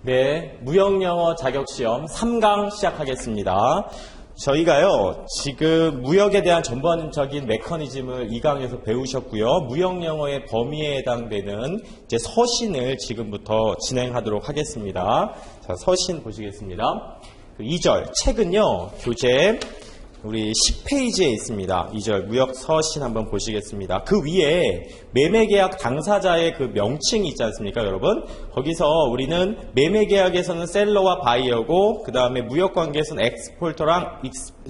네, 무역영어 자격시험 3강 시작하겠습니다. 저희가요, 지금 무역에 대한 전반적인 메커니즘을 2강에서 배우셨고요. 무역영어의 범위에 해당되는 이제 서신을 지금부터 진행하도록 하겠습니다. 자, 서신 보시겠습니다. 2절, 책은요, 교재 우리 10페이지에 있습니다. 2절 무역 서신 한번 보시겠습니다. 그 위에 매매계약 당사자의 그 명칭이 있지 않습니까, 여러분? 거기서 우리는 매매계약에서는 셀러와 바이어고, 그 다음에 무역관계에서는 엑스포터랑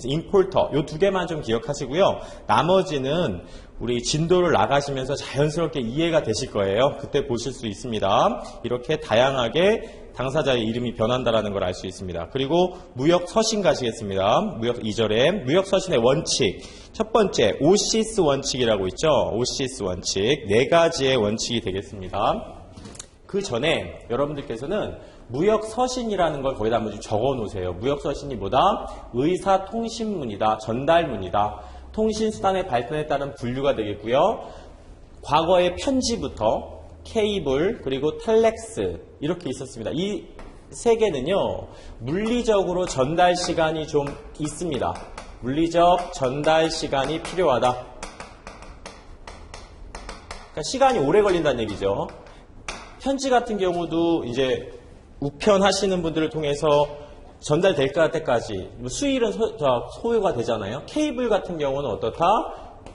임포터, 요 두 개만 좀 기억하시고요. 나머지는 우리 진도를 나가시면서 자연스럽게 이해가 되실 거예요. 그때 보실 수 있습니다. 이렇게 다양하게 당사자의 이름이 변한다는 걸 알 수 있습니다. 그리고 무역 서신 가시겠습니다. 무역 2절에 무역 서신의 원칙. 첫 번째, 오시스 원칙이라고 있죠. 오시스 원칙. 4가지의 원칙이 되겠습니다. 그 전에 여러분들께서는 무역 서신이라는 걸 거기다 한번 좀 적어 놓으세요. 무역 서신이 뭐다? 의사통신문이다. 전달문이다. 통신수단의 발전에 따른 분류가 되겠고요. 과거의 편지부터 케이블, 그리고 텔렉스 이렇게 있었습니다. 이 세 개는요, 물리적으로 전달 시간이 좀 있습니다. 물리적 전달 시간이 필요하다. 그러니까 시간이 오래 걸린다는 얘기죠. 편지 같은 경우도 이제 우편하시는 분들을 통해서 전달될 것 때까지 수일은 소요가 되잖아요. 케이블 같은 경우는 어떻다?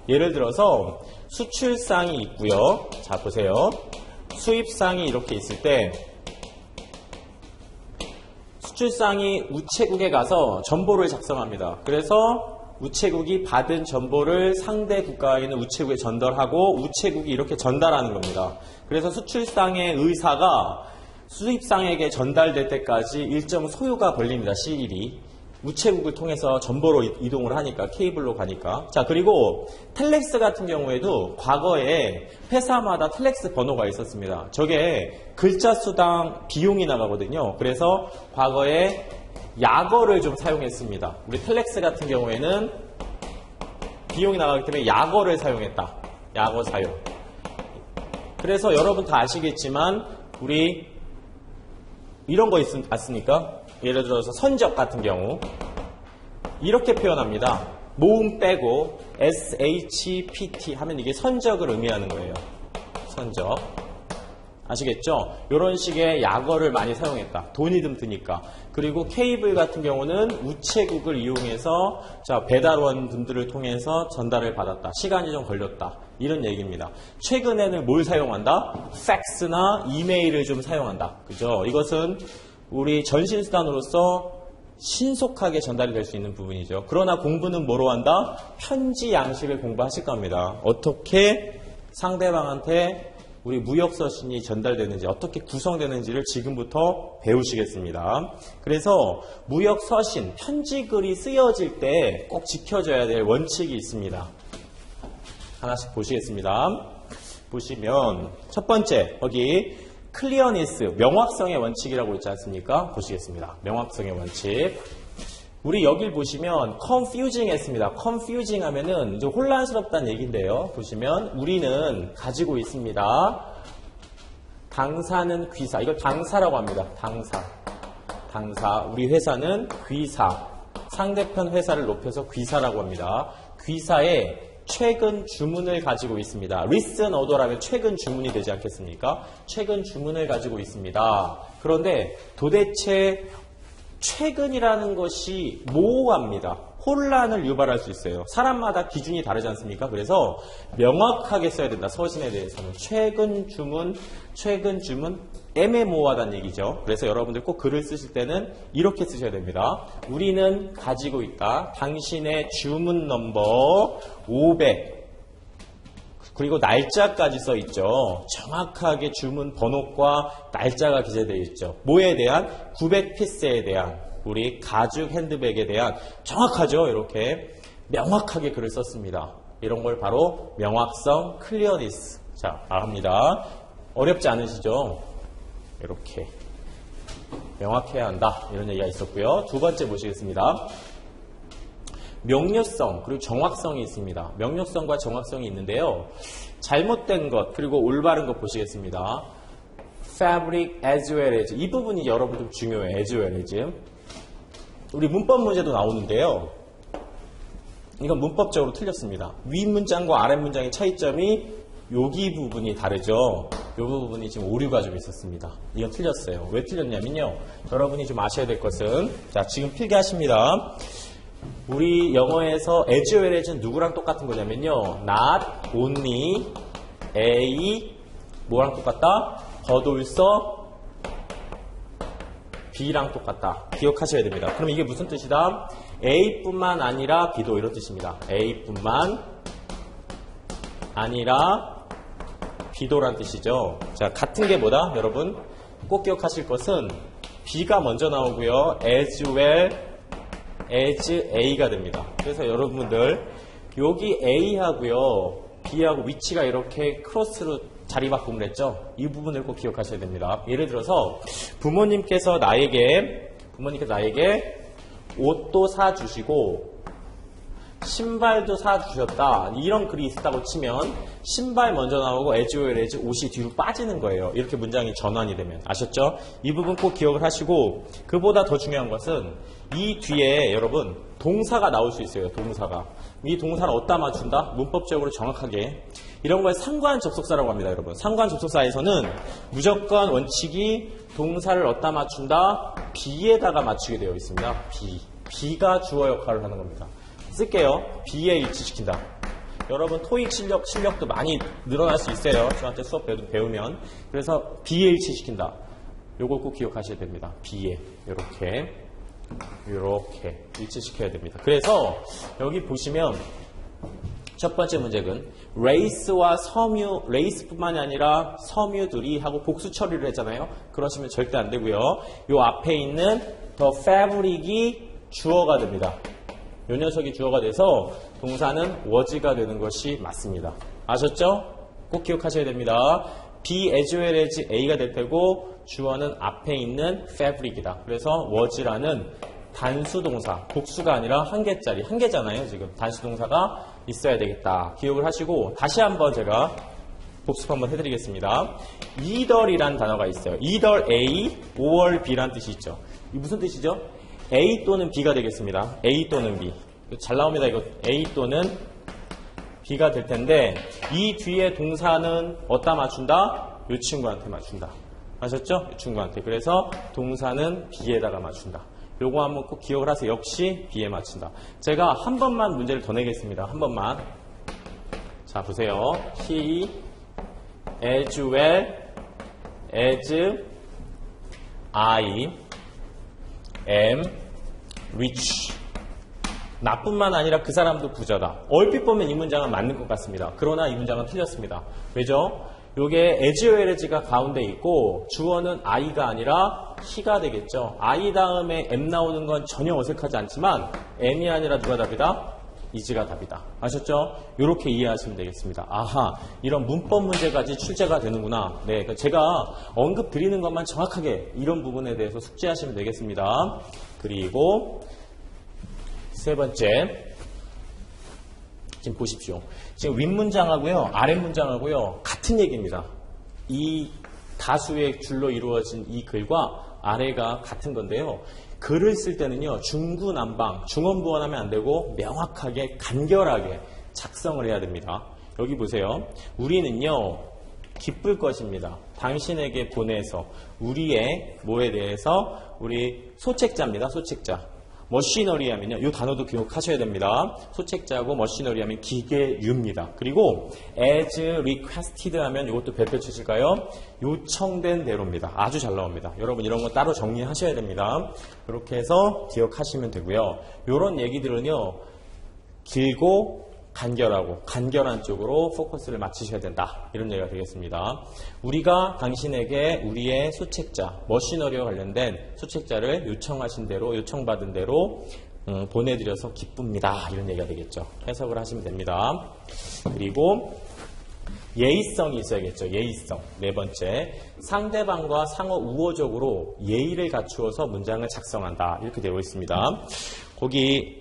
예를 들어서 수출상이 있고요. 자, 보세요. 수입상이 이렇게 있을 때 수출상이 우체국에 가서 전보를 작성합니다. 그래서 우체국이 받은 전보를 상대 국가에 있는 우체국에 전달하고 우체국이 이렇게 전달하는 겁니다. 그래서 수출상의 의사가 수입상에게 전달될 때까지 일정 소요가 걸립니다. 시일이. 우체국을 통해서 전보로 이동을 하니까, 케이블로 가니까. 자, 그리고 텔렉스 같은 경우에도 과거에 회사마다 텔렉스 번호가 있었습니다. 저게 글자 수당 비용이 나가거든요. 그래서 과거에 약어를 좀 사용했습니다. 우리 텔렉스 같은 경우에는 비용이 나가기 때문에 약어를 사용했다. 약어 사용. 그래서 여러분 다 아시겠지만 우리 이런 거 있지 않습니까? 예를 들어서 선적 같은 경우 이렇게 표현합니다. 모음 빼고 SHPT 하면 이게 선적을 의미하는 거예요. 선적. 아시겠죠? 이런 식의 약어를 많이 사용했다. 돈이 좀 드니까. 그리고 케이블 같은 경우는 우체국을 이용해서 배달원 분들을 통해서 전달을 받았다. 시간이 좀 걸렸다. 이런 얘기입니다. 최근에는 뭘 사용한다? 팩스나 이메일을 좀 사용한다. 그죠? 이것은 우리 전신수단으로서 신속하게 전달이 될 수 있는 부분이죠. 그러나 공부는 뭐로 한다? 편지 양식을 공부하실 겁니다. 어떻게 상대방한테 우리 무역서신이 전달되는지, 어떻게 구성되는지를 지금부터 배우시겠습니다. 그래서 무역서신, 편지글이 쓰여질 때 꼭 지켜줘야 될 원칙이 있습니다. 하나씩 보시겠습니다. 보시면 첫 번째, 거기 클리어니스, 명확성의 원칙이라고 있지 않습니까? 보시겠습니다. 명확성의 원칙. 우리 여길 보시면 confusing 했습니다. confusing 하면은 좀 혼란스럽다는 얘기인데요. 보시면 우리는 가지고 있습니다. 당사는 귀사. 이걸 당사라고 합니다. 당사. 우리 회사는 귀사. 상대편 회사를 높여서 귀사라고 합니다. 귀사에 최근 주문을 가지고 있습니다. recent order라면 최근 주문이 되지 않겠습니까? 최근 주문을 가지고 있습니다. 그런데 도대체 최근이라는 것이 모호합니다. 혼란을 유발할 수 있어요. 사람마다 기준이 다르지 않습니까? 그래서 명확하게 써야 된다. 서신에 대해서는 최근 주문 애매모호하다는 얘기죠. 그래서 여러분들 꼭 글을 쓰실 때는 이렇게 쓰셔야 됩니다. 우리는 가지고 있다. 당신의 주문 넘버 500 그리고 날짜까지 써 있죠. 정확하게 주문 번호과 날짜가 기재되어 있죠. 뭐에 대한? 900피스에 대한 우리 가죽 핸드백에 대한 정확하죠. 이렇게 명확하게 글을 썼습니다. 이런 걸 바로 명확성, 클리어니스. 자, 말합니다. 어렵지 않으시죠? 이렇게 명확해야 한다. 이런 얘기가 있었고요. 두 번째 보시겠습니다. 명료성 그리고 정확성이 있습니다. 명료성과 정확성이 있는데요. 잘못된 것 그리고 올바른 것 보시겠습니다. fabric as well as. 이 부분이 여러분 좀 중요해요. as well as. 우리 문법 문제도 나오는데요. 이건 문법적으로 틀렸습니다. 위 문장과 아래 문장의 차이점이 여기 부분이 다르죠. 이 부분이 지금 오류가 좀 있었습니다. 이건 틀렸어요. 왜 틀렸냐면요. 여러분이 좀 아셔야 될 것은, 자, 지금 필기하십니다. 우리 영어에서 as well as는 누구랑 똑같은 거냐면요. not, only, a, 뭐랑 똑같다? but also, b랑 똑같다. 기억하셔야 됩니다. 그럼 이게 무슨 뜻이다? A뿐만 아니라 B도 이런 뜻입니다. A뿐만 아니라 B도란 뜻이죠. 자, 같은 게 뭐다? 여러분 꼭 기억하실 것은 B가 먼저 나오고요. as well as A가 됩니다. 그래서 여러분들 여기 A하고요 B하고 위치가 이렇게 크로스로 자리 바꿈을 했죠. 이 부분을 꼭 기억하셔야 됩니다. 예를 들어서 부모님께서 나에게 옷도 사주시고 신발도 사주셨다. 이런 글이 있다고 치면 신발 먼저 나오고 as well as 옷이 뒤로 빠지는 거예요. 이렇게 문장이 전환이 되면. 아셨죠? 이 부분 꼭 기억을 하시고 그보다 더 중요한 것은 이 뒤에 여러분 동사가 나올 수 있어요. 동사가. 이 동사를 어디다 맞춘다? 문법적으로 정확하게. 이런 걸 상관 접속사라고 합니다. 여러분. 상관 접속사에서는 무조건 원칙이 동사를 어디다 맞춘다? B에다가 맞추게 되어 있습니다. B. B가 주어 역할을 하는 겁니다. 쓸게요. B에 일치시킨다. 여러분 토익 실력도 많이 늘어날 수 있어요. 저한테 수업 배우면. 그래서 B에 일치시킨다. 요걸 꼭 기억하셔야 됩니다. B에 이렇게 일치시켜야 됩니다. 그래서 여기 보시면 첫 번째 문제는 레이스와 섬유, 레이스뿐만이 아니라 섬유들이 하고 복수 처리를 했잖아요. 그러시면 절대 안 되고요. 요 앞에 있는 the fabric이 주어가 됩니다. 요 녀석이 주어가 돼서 동사는 was가 되는 것이 맞습니다. 아셨죠? 꼭 기억하셔야 됩니다. be as well as A가 될 테고 주어는 앞에 있는 fabric이다. 그래서 was라는 단수동사, 복수가 아니라 한 개짜리, 한 개잖아요. 지금 단수동사가 있어야 되겠다. 기억을 하시고 다시 한번 제가 복습 한번 해드리겠습니다. either이란 단어가 있어요. either A or B란 뜻이 있죠. 이 무슨 뜻이죠? A 또는 B가 되겠습니다. A 또는 B. 잘 나옵니다. 이거 A 또는 B가 될 텐데 이 뒤에 동사는 어디다 맞춘다? 이 친구한테 맞춘다. 아셨죠? 이 친구한테. 그래서 동사는 B에다가 맞춘다. 요거 한번 꼭 기억을 하세요. 역시 B에 맞춘다. 제가 한 번만 문제를 더 내겠습니다. 한 번만. 자, 보세요. He as well as I am rich. 나뿐만 아니라 그 사람도 부자다. 얼핏 보면 이 문장은 맞는 것 같습니다. 그러나 이 문장은 틀렸습니다. 왜죠? 요게 as well as가 가운데 있고 주어는 I가 아니라 he가 되겠죠. I 다음에 am 나오는 건 전혀 어색하지 않지만 am이 아니라 누가 답이다? is가 답이다. 아셨죠? 이렇게 이해하시면 되겠습니다. 아하, 이런 문법 문제까지 출제가 되는구나. 네, 제가 언급 드리는 것만 정확하게 이런 부분에 대해서 숙지하시면 되겠습니다. 그리고 세 번째, 지금 보십시오. 지금 윗문장하고요, 아랫문장하고요, 같은 얘기입니다. 이 다수의 줄로 이루어진 이 글과 아래가 같은 건데요. 글을 쓸 때는요, 중구난방, 중언부언하면 안 되고 명확하게, 간결하게 작성을 해야 됩니다. 여기 보세요. 우리는요, 기쁠 것입니다. 당신에게 보내서 우리의 뭐에 대해서 우리 소책자입니다. 소책자. 머시너리 하면요. 이 단어도 기억하셔야 됩니다. 소책자고 머시너리 하면 기계유입니다. 그리고 as requested 하면 이것도 별표 치실까요? 요청된 대로입니다. 아주 잘 나옵니다. 여러분 이런 거 따로 정리하셔야 됩니다. 이렇게 해서 기억하시면 되고요. 이런 얘기들은요. 길고 간결하고 간결한 쪽으로 포커스를 맞추셔야 된다. 이런 얘기가 되겠습니다. 우리가 당신에게 우리의 소책자, 머시너리와 관련된 소책자를 요청하신 대로, 요청받은 대로 보내드려서 기쁩니다. 이런 얘기가 되겠죠. 해석을 하시면 됩니다. 그리고 예의성이 있어야겠죠. 예의성. 네 번째, 상대방과 상호 우호적으로 예의를 갖추어서 문장을 작성한다. 이렇게 되어 있습니다. 거기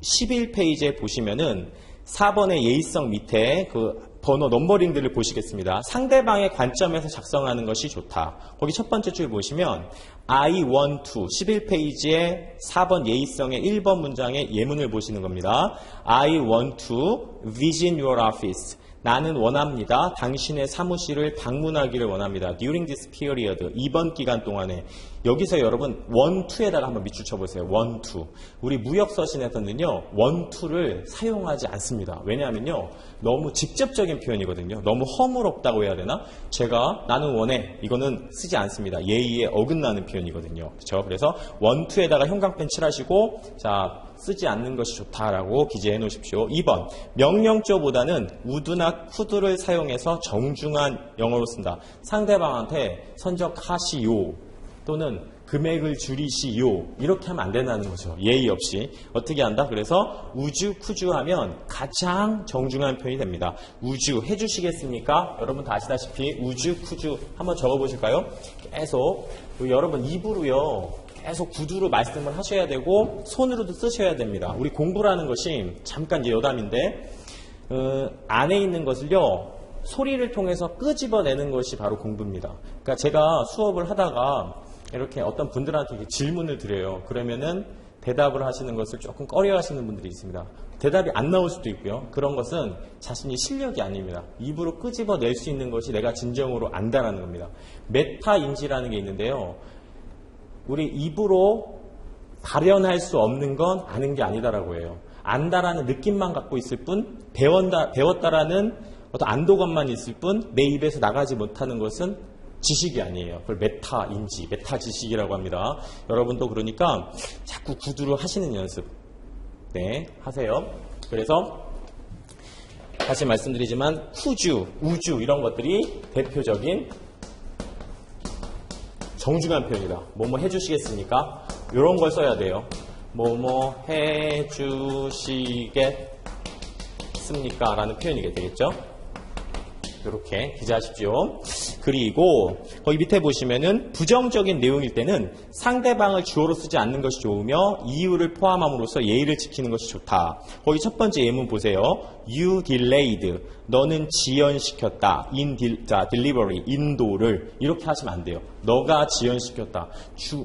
11페이지에 보시면은 4번의 예의성 밑에 그 번호, 넘버링들을 보시겠습니다. 상대방의 관점에서 작성하는 것이 좋다. 거기 첫 번째 줄 보시면 I want to 11페이지에 4번 예의성의 1번 문장의 예문을 보시는 겁니다. I want to visit your office. 나는 원합니다. 당신의 사무실을 방문하기를 원합니다. During this period. 이번 기간 동안에. 여기서 여러분 want to에다가 한번 밑줄 쳐보세요. want to. 우리 무역서신에서는요. want to를 사용하지 않습니다. 왜냐하면요. 너무 직접적인 표현이거든요. 너무 허물없다고 해야 되나? 나는 원해. 이거는 쓰지 않습니다. 예의에 어긋나는 표현이거든요. 그렇죠? 그래서 want to에다가 형광펜 칠하시고 쓰지 않는 것이 좋다라고 기재해 놓으십시오. 2번, 명령조보다는 would나 could를 사용해서 정중한 영어로 쓴다. 상대방한테 선적하시오 또는 금액을 줄이시오 이렇게 하면 안 된다는 거죠. 예의 없이. 어떻게 한다? 그래서 would you, could you 하면 가장 정중한 표현이 됩니다. would you 해주시겠습니까? 여러분 다 아시다시피 would you, could you 한번 적어보실까요? 계속 여러분 입으로요. 계속 구두로 말씀을 하셔야 되고 손으로도 쓰셔야 됩니다. 우리 공부라는 것이 잠깐 이제 여담인데 안에 있는 것을요 소리를 통해서 끄집어내는 것이 바로 공부입니다. 그러니까 제가 수업을 하다가 이렇게 어떤 분들한테 이렇게 질문을 드려요. 그러면은 대답을 하시는 것을 조금 꺼려하시는 분들이 있습니다. 대답이 안 나올 수도 있고요. 그런 것은 자신이 실력이 아닙니다. 입으로 끄집어낼 수 있는 것이 내가 진정으로 안다라는 겁니다. 메타인지라는 게 있는데요. 우리 입으로 발현할 수 없는 건 아는 게 아니다라고 해요. 안다라는 느낌만 갖고 있을 뿐, 배웠다라는 어떤 안도감만 있을 뿐, 내 입에서 나가지 못하는 것은 지식이 아니에요. 그걸 메타인지, 메타지식이라고 합니다. 여러분도 그러니까 자꾸 구두로 하시는 연습, 하세요. 그래서 다시 말씀드리지만, 쿠주, 우주 이런 것들이 대표적인 정중한 표현이다. 뭐뭐 해주시겠습니까? 이런 걸 써야 돼요. 뭐뭐 해주시겠습니까? 라는 표현이 되겠죠. 이렇게 기재하십시오. 그리고 거기 밑에 보시면은 부정적인 내용일 때는 상대방을 주어로 쓰지 않는 것이 좋으며 이유를 포함함으로써 예의를 지키는 것이 좋다. 거기 첫 번째 예문 보세요. You delayed. 너는 지연시켰다. delivery. 인도를. 이렇게 하시면 안 돼요. 너가 지연시켰다.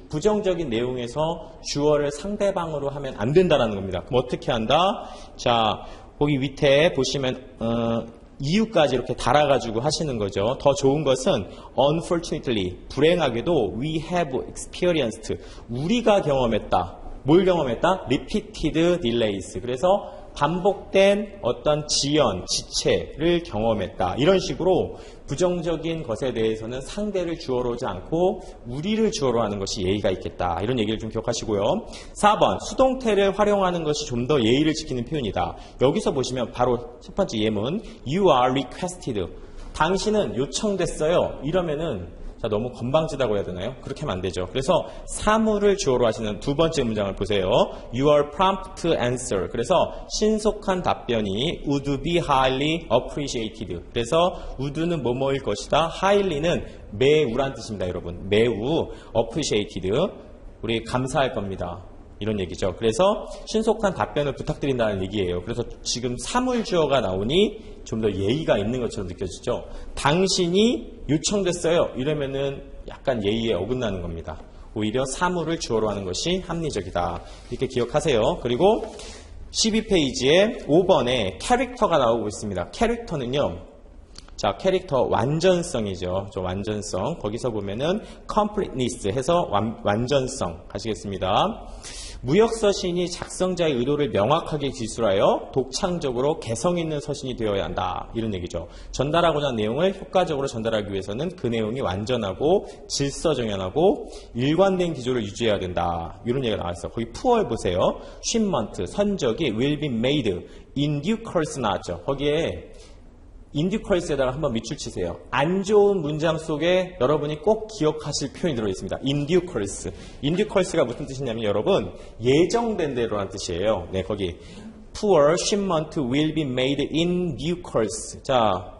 부정적인 내용에서 주어를 상대방으로 하면 안 된다라는 겁니다. 그럼 어떻게 한다? 자, 거기 밑에 보시면 이유까지 이렇게 달아가지고 하시는 거죠. 더 좋은 것은 unfortunately, 불행하게도 we have experienced, 우리가 경험했다. 뭘 경험했다? repeated delays. 그래서 반복된 어떤 지연, 지체를 경험했다. 이런 식으로 부정적인 것에 대해서는 상대를 주어로 하지 않고 우리를 주어로 하는 것이 예의가 있겠다. 이런 얘기를 좀 기억하시고요. 4번, 수동태를 활용하는 것이 좀 더 예의를 지키는 표현이다. 여기서 보시면 바로 첫 번째 예문, you are requested. 당신은 요청됐어요. 이러면은 너무 건방지다고 해야 되나요? 그렇게 하면 안 되죠. 그래서 사물을 주어로 하시는 두 번째 문장을 보세요. Your prompt answer. 그래서 신속한 답변이 would be highly appreciated. 그래서 would는 뭐뭐일 것이다. highly는 매우란 뜻입니다, 여러분. 매우 appreciated. 우리 감사할 겁니다. 이런 얘기죠. 그래서 신속한 답변을 부탁드린다는 얘기예요. 그래서 지금 사물주어가 나오니 좀 더 예의가 있는 것처럼 느껴지죠. 당신이 요청됐어요. 이러면은 약간 예의에 어긋나는 겁니다. 오히려 사물을 주어로 하는 것이 합리적이다. 이렇게 기억하세요. 그리고 12페이지에 5번에 캐릭터가 나오고 있습니다. 캐릭터는요. 자, 캐릭터 완전성이죠. 완전성. 거기서 보면은 completeness 해서 완전성 하시겠습니다. 무역서신이 작성자의 의도를 명확하게 기술하여 독창적으로 개성 있는 서신이 되어야 한다. 이런 얘기죠. 전달하고자 하는 내용을 효과적으로 전달하기 위해서는 그 내용이 완전하고 질서정연하고 일관된 기조를 유지해야 된다. 이런 얘기가 나왔어요. 거기 푸얼 보세요. shipment, 선적이 will be made in due course 나왔죠. 거기에 in due course에다가 한번 밑줄 치세요. 안 좋은 문장 속에 여러분이 꼭 기억하실 표현이 들어있습니다. in due course. in due course가 무슨 뜻이냐면 여러분 예정된 대로라는 뜻이에요. 네, 거기 poor shipment will be made in due course. 자,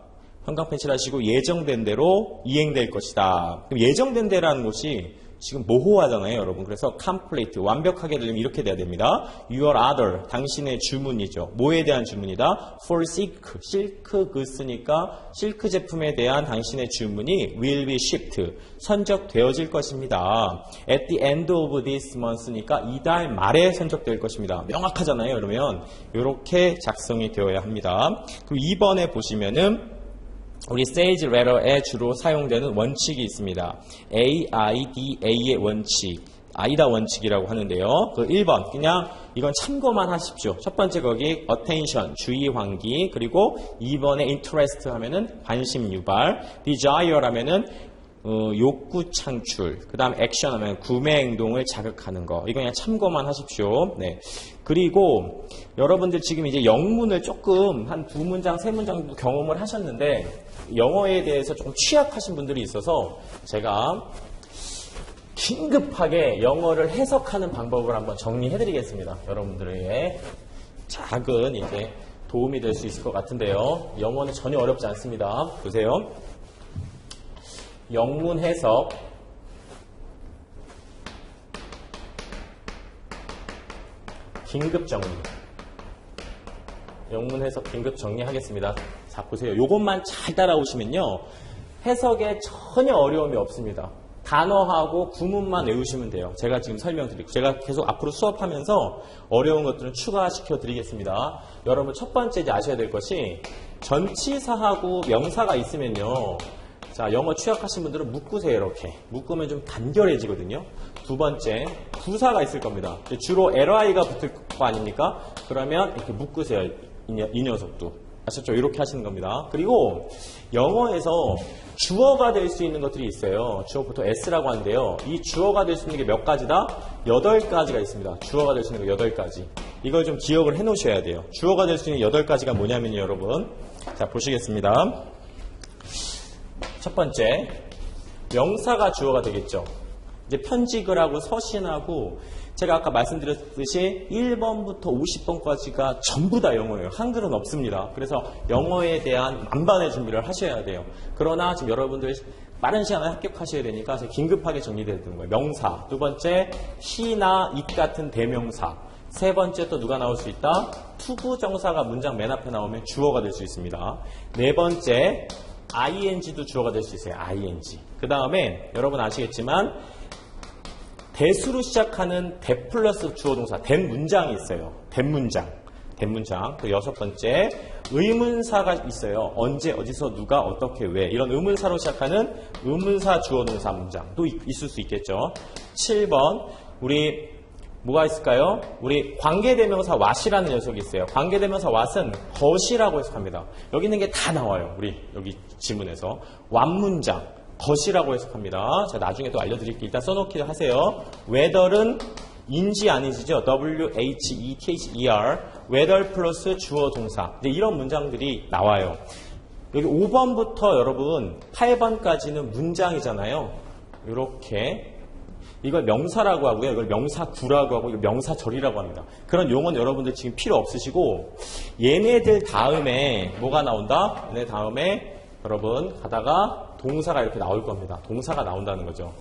형광펜 칠하시고 예정된 대로 이행될 것이다. 그럼 예정된 대라는 것이 지금 모호하잖아요, 여러분. 그래서 complete, 완벽하게 되려면 이렇게 돼야 됩니다. Your order, 당신의 주문이죠. 뭐에 대한 주문이다? For silk, 실크 goods니까 실크 제품에 대한 당신의 주문이 will be shipped, 선적되어질 것입니다. At the end of this month니까 이달 말에 선적될 것입니다. 명확하잖아요, 그러면. 이렇게 작성이 되어야 합니다. 그리고 2번에 보시면은 우리 sales letter에 주로 사용되는 원칙이 있습니다. AIDA의 원칙, 아이다 원칙이라고 하는데요. 그 1번, 그냥 이건 참고만 하십시오. 첫 번째 거기 attention, 주의 환기, 그리고 2번에 interest 하면은 관심 유발, desire 하면은 욕구 창출, 그 다음 액션 하면 구매 행동을 자극하는 거. 이거 그냥 참고만 하십시오. 네. 그리고 여러분들 지금 이제 영문을 조금 한 2문장, 3문장 정도 경험을 하셨는데 영어에 대해서 조금 취약하신 분들이 있어서 제가 긴급하게 영어를 해석하는 방법을 한번 정리해 드리겠습니다. 여러분들에게 작은 이제 도움이 될 수 있을 것 같은데요. 영어는 전혀 어렵지 않습니다. 보세요. 영문 해석, 긴급 정리. 영문 해석 긴급 정리하겠습니다. 자, 보세요. 요것만 잘 따라오시면요. 해석에 전혀 어려움이 없습니다. 단어하고 구문만 외우시면 돼요. 제가 지금 설명드리고, 제가 계속 앞으로 수업하면서 어려운 것들은 추가시켜 드리겠습니다. 여러분, 첫 번째 이제 아셔야 될 것이 전치사하고 명사가 있으면요. 자, 영어 취약하신 분들은 묶으세요, 이렇게. 묶으면 좀 간결해지거든요. 두 번째, 부사가 있을 겁니다. 주로 li가 붙을 거 아닙니까? 그러면 이렇게 묶으세요, 이 녀석도. 아셨죠? 이렇게 하시는 겁니다. 그리고 영어에서 주어가 될 수 있는 것들이 있어요. 주어 보통 S라고 하는데요. 이 주어가 될 수 있는 게 몇 가지다? 8가지가 있습니다. 주어가 될 수 있는 게 8가지. 이걸 좀 기억을 해 놓으셔야 돼요. 주어가 될 수 있는 8가지가 뭐냐면요, 여러분. 자, 보시겠습니다. 첫 번째, 명사가 주어가 되겠죠. 이제 편집을 하고 서신하고, 제가 아까 말씀드렸듯이 1번부터 50번까지가 전부 다 영어예요. 한글은 없습니다. 그래서 영어에 대한 만반의 준비를 하셔야 돼요. 그러나 지금 여러분들 빠른 시간에 합격하셔야 되니까 긴급하게 정리되는 거예요. 명사. 두 번째, he나 it 같은 대명사. 세 번째 또 누가 나올 수 있다? 투부정사가 문장 맨 앞에 나오면 주어가 될 수 있습니다. 네 번째, ing도 주어가 될 수 있어요. ing. 그 다음에 여러분 아시겠지만 대수로 시작하는 대 플러스 주어 동사, 된 문장이 있어요. 된 문장. 또 6번째, 의문사가 있어요. 언제, 어디서, 누가, 어떻게, 왜. 이런 의문사로 시작하는 의문사 주어 동사 문장도 있을 수 있겠죠. 7번, 우리 뭐가 있을까요? 우리 관계대명사 what이라는 녀석이 있어요. 관계대명사 what은 것이라고 해석합니다. 여기 있는 게 다 나와요. 우리 여기 지문에서. what 문장. 것이라고 해석합니다. 자, 나중에 또 알려드릴게요. 일단 써놓기 하세요. whether은 인지 아니지죠? whether, whether 플러스 주어 동사. 이제 이런 문장들이 나와요. 여기 5번부터 여러분 8번까지는 문장이잖아요. 이렇게. 이걸 명사라고 하고요. 이걸 명사구라고 하고, 이걸 명사절이라고 합니다. 그런 용어는 여러분들 지금 필요 없으시고, 얘네들 다음에 뭐가 나온다? 얘네 다음에 여러분 가다가 동사가 이렇게 나올 겁니다. 동사가 나온다는 거죠.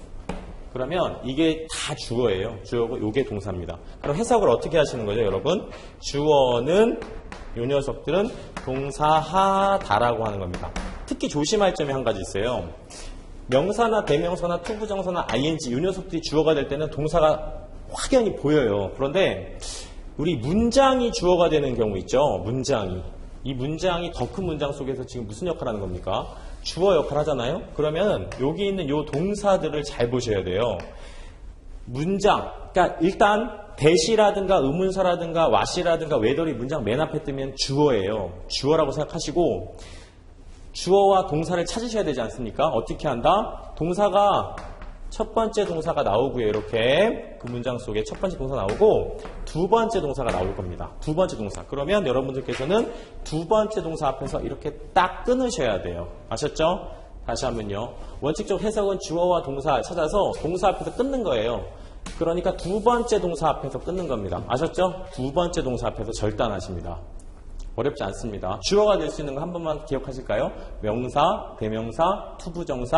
그러면 이게 다 주어예요. 주어고 이게 동사입니다. 그럼 해석을 어떻게 하시는 거죠, 여러분? 주어는 이 녀석들은 동사하다라고 하는 겁니다. 특히 조심할 점이 한 가지 있어요. 명사나 대명사나 투부정사나 ing 이 녀석들이 주어가 될 때는 동사가 확연히 보여요. 그런데 우리 문장이 주어가 되는 경우 있죠. 문장이. 이 문장이 더 큰 문장 속에서 지금 무슨 역할을 하는 겁니까? 주어 역할 하잖아요. 그러면 여기 있는 요 동사들을 잘 보셔야 돼요. 문장, 그러니까 일단 대시라든가 의문사라든가 what이라든가 whether이 문장 맨 앞에 뜨면 주어예요. 주어라고 생각하시고 주어와 동사를 찾으셔야 되지 않습니까? 어떻게 한다? 동사가 첫 번째 동사가 나오고요. 이렇게 그 문장 속에 첫 번째 동사 나오고 두 번째 동사가 나올 겁니다. 두 번째 동사. 그러면 여러분들께서는 두 번째 동사 앞에서 이렇게 딱 끊으셔야 돼요. 아셨죠? 다시 한번요. 원칙적 해석은 주어와 동사 찾아서 동사 앞에서 끊는 거예요. 그러니까 두 번째 동사 앞에서 끊는 겁니다. 아셨죠? 두 번째 동사 앞에서 절단하십니다. 어렵지 않습니다. 주어가 될 수 있는 거 한 번만 기억하실까요? 명사, 대명사, 투부정사,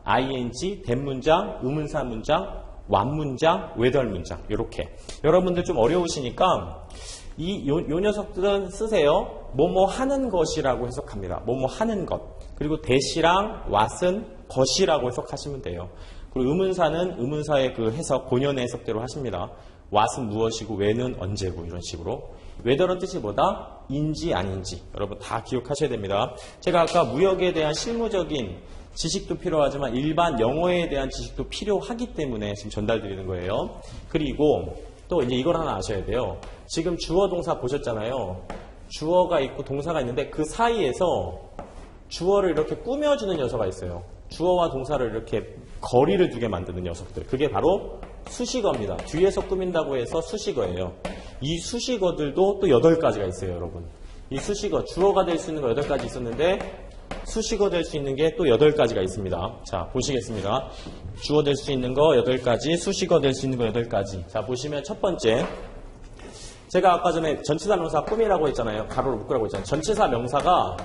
ing, 대문장, 의문사 문장, 완문장, 외덜 문장 이렇게. 여러분들 좀 어려우시니까 요 녀석들은 쓰세요. 뭐뭐 하는 것이라고 해석합니다. 뭐뭐 하는 것. 그리고 that이랑 what은 것이라고 해석하시면 돼요. 그리고 의문사는 의문사의 그 해석, 본연의 해석대로 하십니다. what은 무엇이고 when은 언제고 이런 식으로. whether의 뜻이 뭐다? 인지 아닌지 여러분 다 기억하셔야 됩니다. 제가 아까 무역에 대한 실무적인 지식도 필요하지만 일반 영어에 대한 지식도 필요하기 때문에 지금 전달드리는 거예요. 그리고 또 이제 이걸 하나 아셔야 돼요. 지금 주어 동사 보셨잖아요. 주어가 있고 동사가 있는데 그 사이에서 주어를 이렇게 꾸며주는 녀석이 있어요. 주어와 동사를 이렇게 거리를 두게 만드는 녀석들. 그게 바로 수식어입니다. 뒤에서 꾸민다고 해서 수식어예요. 이 수식어들도 또 8가지가 있어요, 여러분. 이 수식어, 주어가 될 수 있는 거 8가지 있었는데 수식어 될 수 있는 게 또 8가지가 있습니다. 자, 보시겠습니다. 주어 될 수 있는 거 8가지, 수식어 될 수 있는 거 8가지. 자, 보시면 첫 번째. 제가 아까 전에 전치사 명사 꾸미라고 했잖아요. 가로로 묶으라고 했잖아요. 전치사 명사가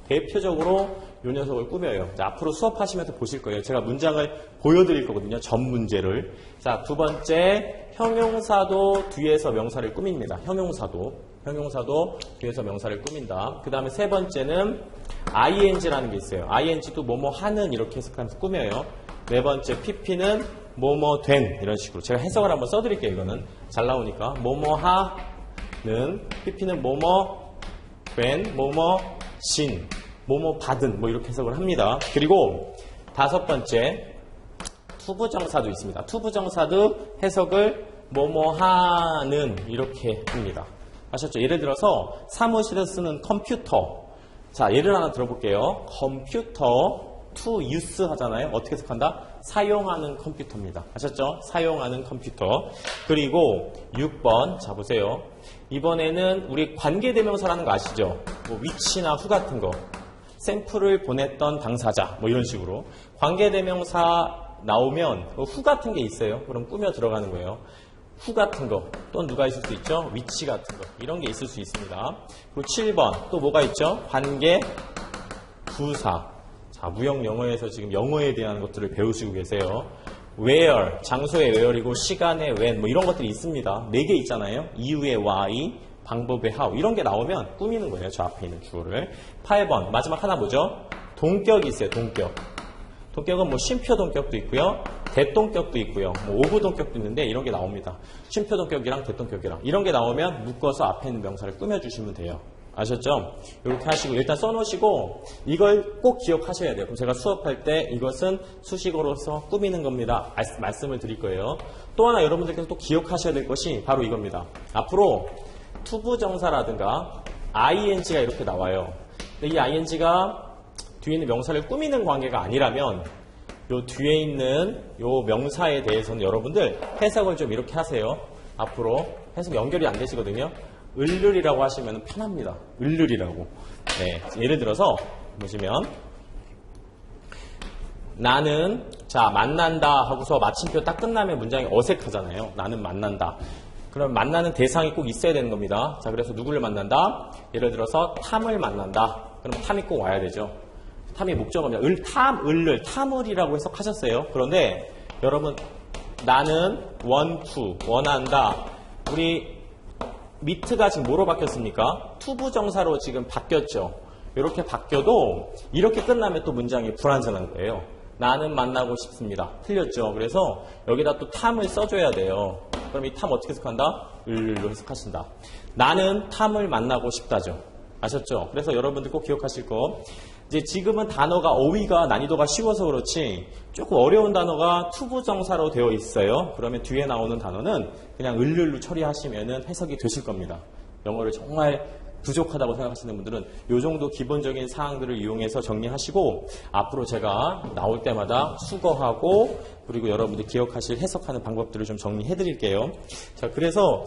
대표적으로 요 녀석을 꾸며요. 자, 앞으로 수업하시면서 보실 거예요. 제가 문장을 보여드릴 거거든요. 전 문제를. 자, 두 번째, 형용사도 뒤에서 명사를 꾸밉니다. 형용사도 뒤에서 명사를 꾸민다. 그 다음에 세 번째는 ing라는 게 있어요. ing도 뭐뭐 하는 이렇게 해석하면서 꾸며요. 네 번째, pp는 뭐뭐 된 이런 식으로. 제가 해석을 한번 써드릴게요. 이거는 잘 나오니까. 뭐뭐 하는, pp는 뭐뭐 된, 뭐뭐 신, 뭐뭐 받은 뭐 이렇게 해석을 합니다. 그리고 다섯 번째, 투부정사도 있습니다. 투부정사도 해석을 뭐뭐 하는 이렇게 합니다. 아셨죠? 예를 들어서 사무실에 쓰는 컴퓨터. 자, 예를 하나 들어볼게요. 컴퓨터 to use 하잖아요. 어떻게 해석한다? 사용하는 컴퓨터입니다. 아셨죠? 사용하는 컴퓨터. 그리고 6번 자 보세요. 이번에는 우리 관계대명사라는 거 아시죠? 뭐 위치나 후 같은 거. 샘플을 보냈던 당사자 뭐 이런 식으로. 관계대명사 나오면 후 같은 게 있어요. 그럼 꾸며 들어가는 거예요. 후 같은 거. 또 누가 있을 수 있죠? 위치 같은 거. 이런 게 있을 수 있습니다. 그리고 7번 또 뭐가 있죠? 관계 부사. 자, 무역 영어에서 지금 영어에 대한 것들을 배우시고 계세요. where, 장소의 where이고 시간의 when 뭐 이런 것들이 있습니다. 4개 있잖아요. 이유의 why, 방법의 how 이런 게 나오면 꾸미는 거예요. 저 앞에 있는 주어를. 8번 마지막 하나 뭐죠? 동격이 있어요. 동격. 동격은 뭐 쉼표 동격도 있고요. 대동격도 있고요. 뭐 오부 동격도 있는데 이런 게 나옵니다. 쉼표 동격이랑 대동격이랑 이런 게 나오면 묶어서 앞에 있는 명사를 꾸며주시면 돼요. 아셨죠? 이렇게 하시고 일단 써놓으시고 이걸 꼭 기억하셔야 돼요. 그럼 제가 수업할 때 이것은 수식어로서 꾸미는 겁니다. 말씀을 드릴 거예요. 또 하나 여러분들께서 또 기억하셔야 될 것이 바로 이겁니다. 앞으로 투부정사라든가 ing가 이렇게 나와요. 근데 이 ing가 뒤에 있는 명사를 꾸미는 관계가 아니라면 요 뒤에 있는 요 명사에 대해서는 여러분들 해석을 좀 이렇게 하세요. 앞으로 해석 연결이 안 되시거든요. 을르리라고 하시면 편합니다. 을르리라고. 네, 예를 들어서 보시면 나는 자 만난다 하고서 마침표 딱 끝나면 문장이 어색하잖아요. 나는 만난다. 그럼 만나는 대상이 꼭 있어야 되는 겁니다. 자, 그래서 누구를 만난다? 예를 들어서 탐을 만난다. 그럼 탐이 꼭 와야 되죠. 탐이 목적어입니다. 탐을이라고 해석하셨어요. 그런데 여러분 나는 원한다. 우리 미트가 지금 뭐로 바뀌었습니까? 투부정사로 지금 바뀌었죠. 이렇게 바뀌어도 이렇게 끝나면 또 문장이 불완전한 거예요. 나는 만나고 싶습니다. 틀렸죠. 그래서 여기다 또 탐을 써줘야 돼요. 그럼 이 탐 어떻게 해석한다? 을로 해석하신다. 나는 탐을 만나고 싶다죠. 아셨죠? 그래서 여러분들 꼭 기억하실 거. 이제 지금은 단어가 어휘가 난이도가 쉬워서 그렇지 조금 어려운 단어가 투부정사로 되어 있어요. 그러면 뒤에 나오는 단어는 그냥 을로 처리하시면 해석이 되실 겁니다. 영어를 정말 부족하다고 생각하시는 분들은 이 정도 기본적인 사항들을 이용해서 정리하시고 앞으로 제가 나올 때마다 수거하고 그리고 여러분들이 기억하실 해석하는 방법들을 좀 정리해 드릴게요. 자, 그래서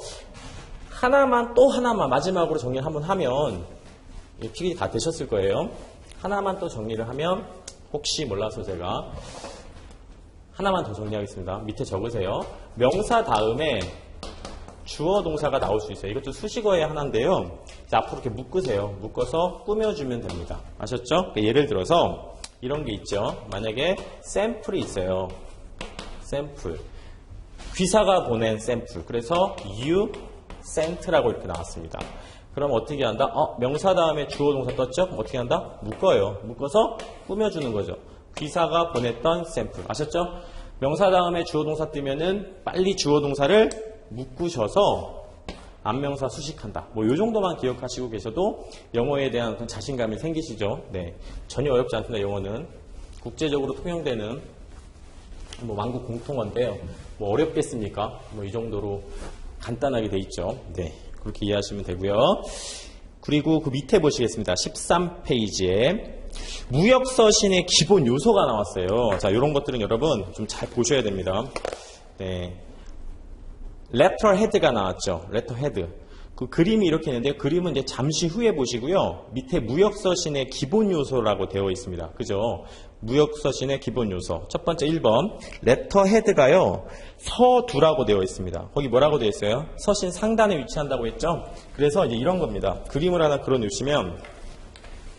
하나만 또 하나만 마지막으로 정리를 한번 하면 픽이 다 되셨을 거예요. 하나만 또 정리를 하면 혹시 몰라서 제가 하나만 더 정리하겠습니다. 밑에 적으세요. 명사 다음에 주어 동사가 나올 수 있어요. 이것도 수식어의 하나인데요. 앞으로 이렇게 묶으세요. 묶어서 꾸며주면 됩니다. 아셨죠? 예를 들어서 이런 게 있죠. 만약에 샘플이 있어요. 샘플. 귀사가 보낸 샘플. 그래서 you sent라고 이렇게 나왔습니다. 그럼 어떻게 한다? 명사 다음에 주어 동사 떴죠? 어떻게 한다? 묶어요. 묶어서 꾸며주는 거죠. 귀사가 보냈던 샘플. 아셨죠? 명사 다음에 주어 동사 뜨면은 빨리 주어 동사를 묶으셔서 안명사 수식한다. 뭐 요 정도만 기억하시고 계셔도 영어에 대한 어떤 자신감이 생기시죠? 네. 전혀 어렵지 않습니다. 영어는 국제적으로 통용되는 뭐 만국 공통어인데요. 뭐 어렵겠습니까? 뭐 이 정도로 간단하게 돼 있죠. 네. 그렇게 이해하시면 되고요. 그리고 그 밑에 보시겠습니다. 13페이지에 무역서신의 기본 요소가 나왔어요. 자, 이런 것들은 여러분 좀 잘 보셔야 됩니다. 네. letterhead가 나왔죠. letterhead. 그 그림이 이렇게 있는데 그림은 이제 잠시 후에 보시고요. 밑에 무역서신의 기본 요소라고 되어 있습니다. 그죠? 무역서신의 기본 요소. 첫 번째 1번. letterhead가요. 서두라고 되어 있습니다. 거기 뭐라고 되어 있어요? 서신 상단에 위치한다고 했죠? 그래서 이제 이런 겁니다. 그림을 하나 그려놓으시면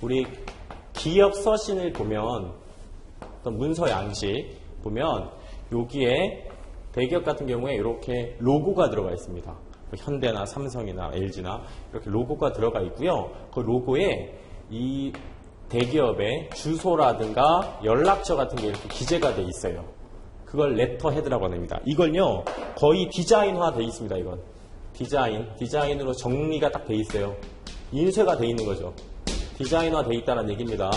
우리 기업 서신을 보면 어떤 문서 양식 보면 여기에 대기업 같은 경우에 이렇게 로고가 들어가 있습니다. 현대나 삼성이나 LG나 이렇게 로고가 들어가 있고요. 그 로고에 이 대기업의 주소라든가 연락처 같은 게 이렇게 기재가 돼 있어요. 그걸 레터헤드라고 합니다. 이걸요 거의 디자인화 돼 있습니다. 이건 디자인으로 정리가 딱 돼 있어요. 인쇄가 돼 있는 거죠. 디자인화 돼 있다는 얘기입니다.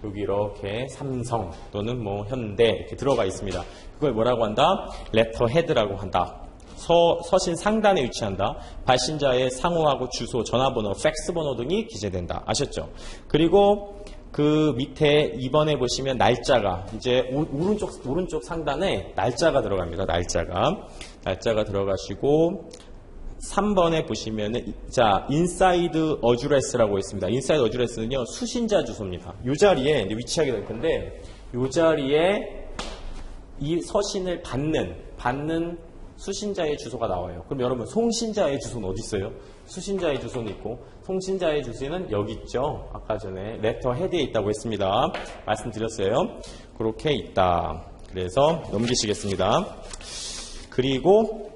여기 이렇게 삼성 또는 뭐 현대 이렇게 들어가 있습니다. 그걸 뭐라고 한다? 레터헤드라고 한다. 서신 상단에 위치한다. 발신자의 상호하고 주소, 전화번호, 팩스 번호 등이 기재된다. 아셨죠? 그리고 그 밑에 2번에 보시면 날짜가 이제 오른쪽 상단에 날짜가 들어갑니다. 날짜가 들어가시고 3번에 보시면은 자 인사이드 어드레스라고 있습니다. 인사이드 어드레스는요 수신자 주소입니다. 이 자리에 이제 위치하게 될 건데 이 자리에 이 서신을 받는 수신자의 주소가 나와요. 그럼 여러분 송신자의 주소는 어디 있어요? 수신자의 주소는 있고 송신자의 주소는 여기 있죠. 아까 전에 레터 헤드에 있다고 했습니다. 말씀드렸어요. 그렇게 있다. 그래서 넘기시겠습니다. 그리고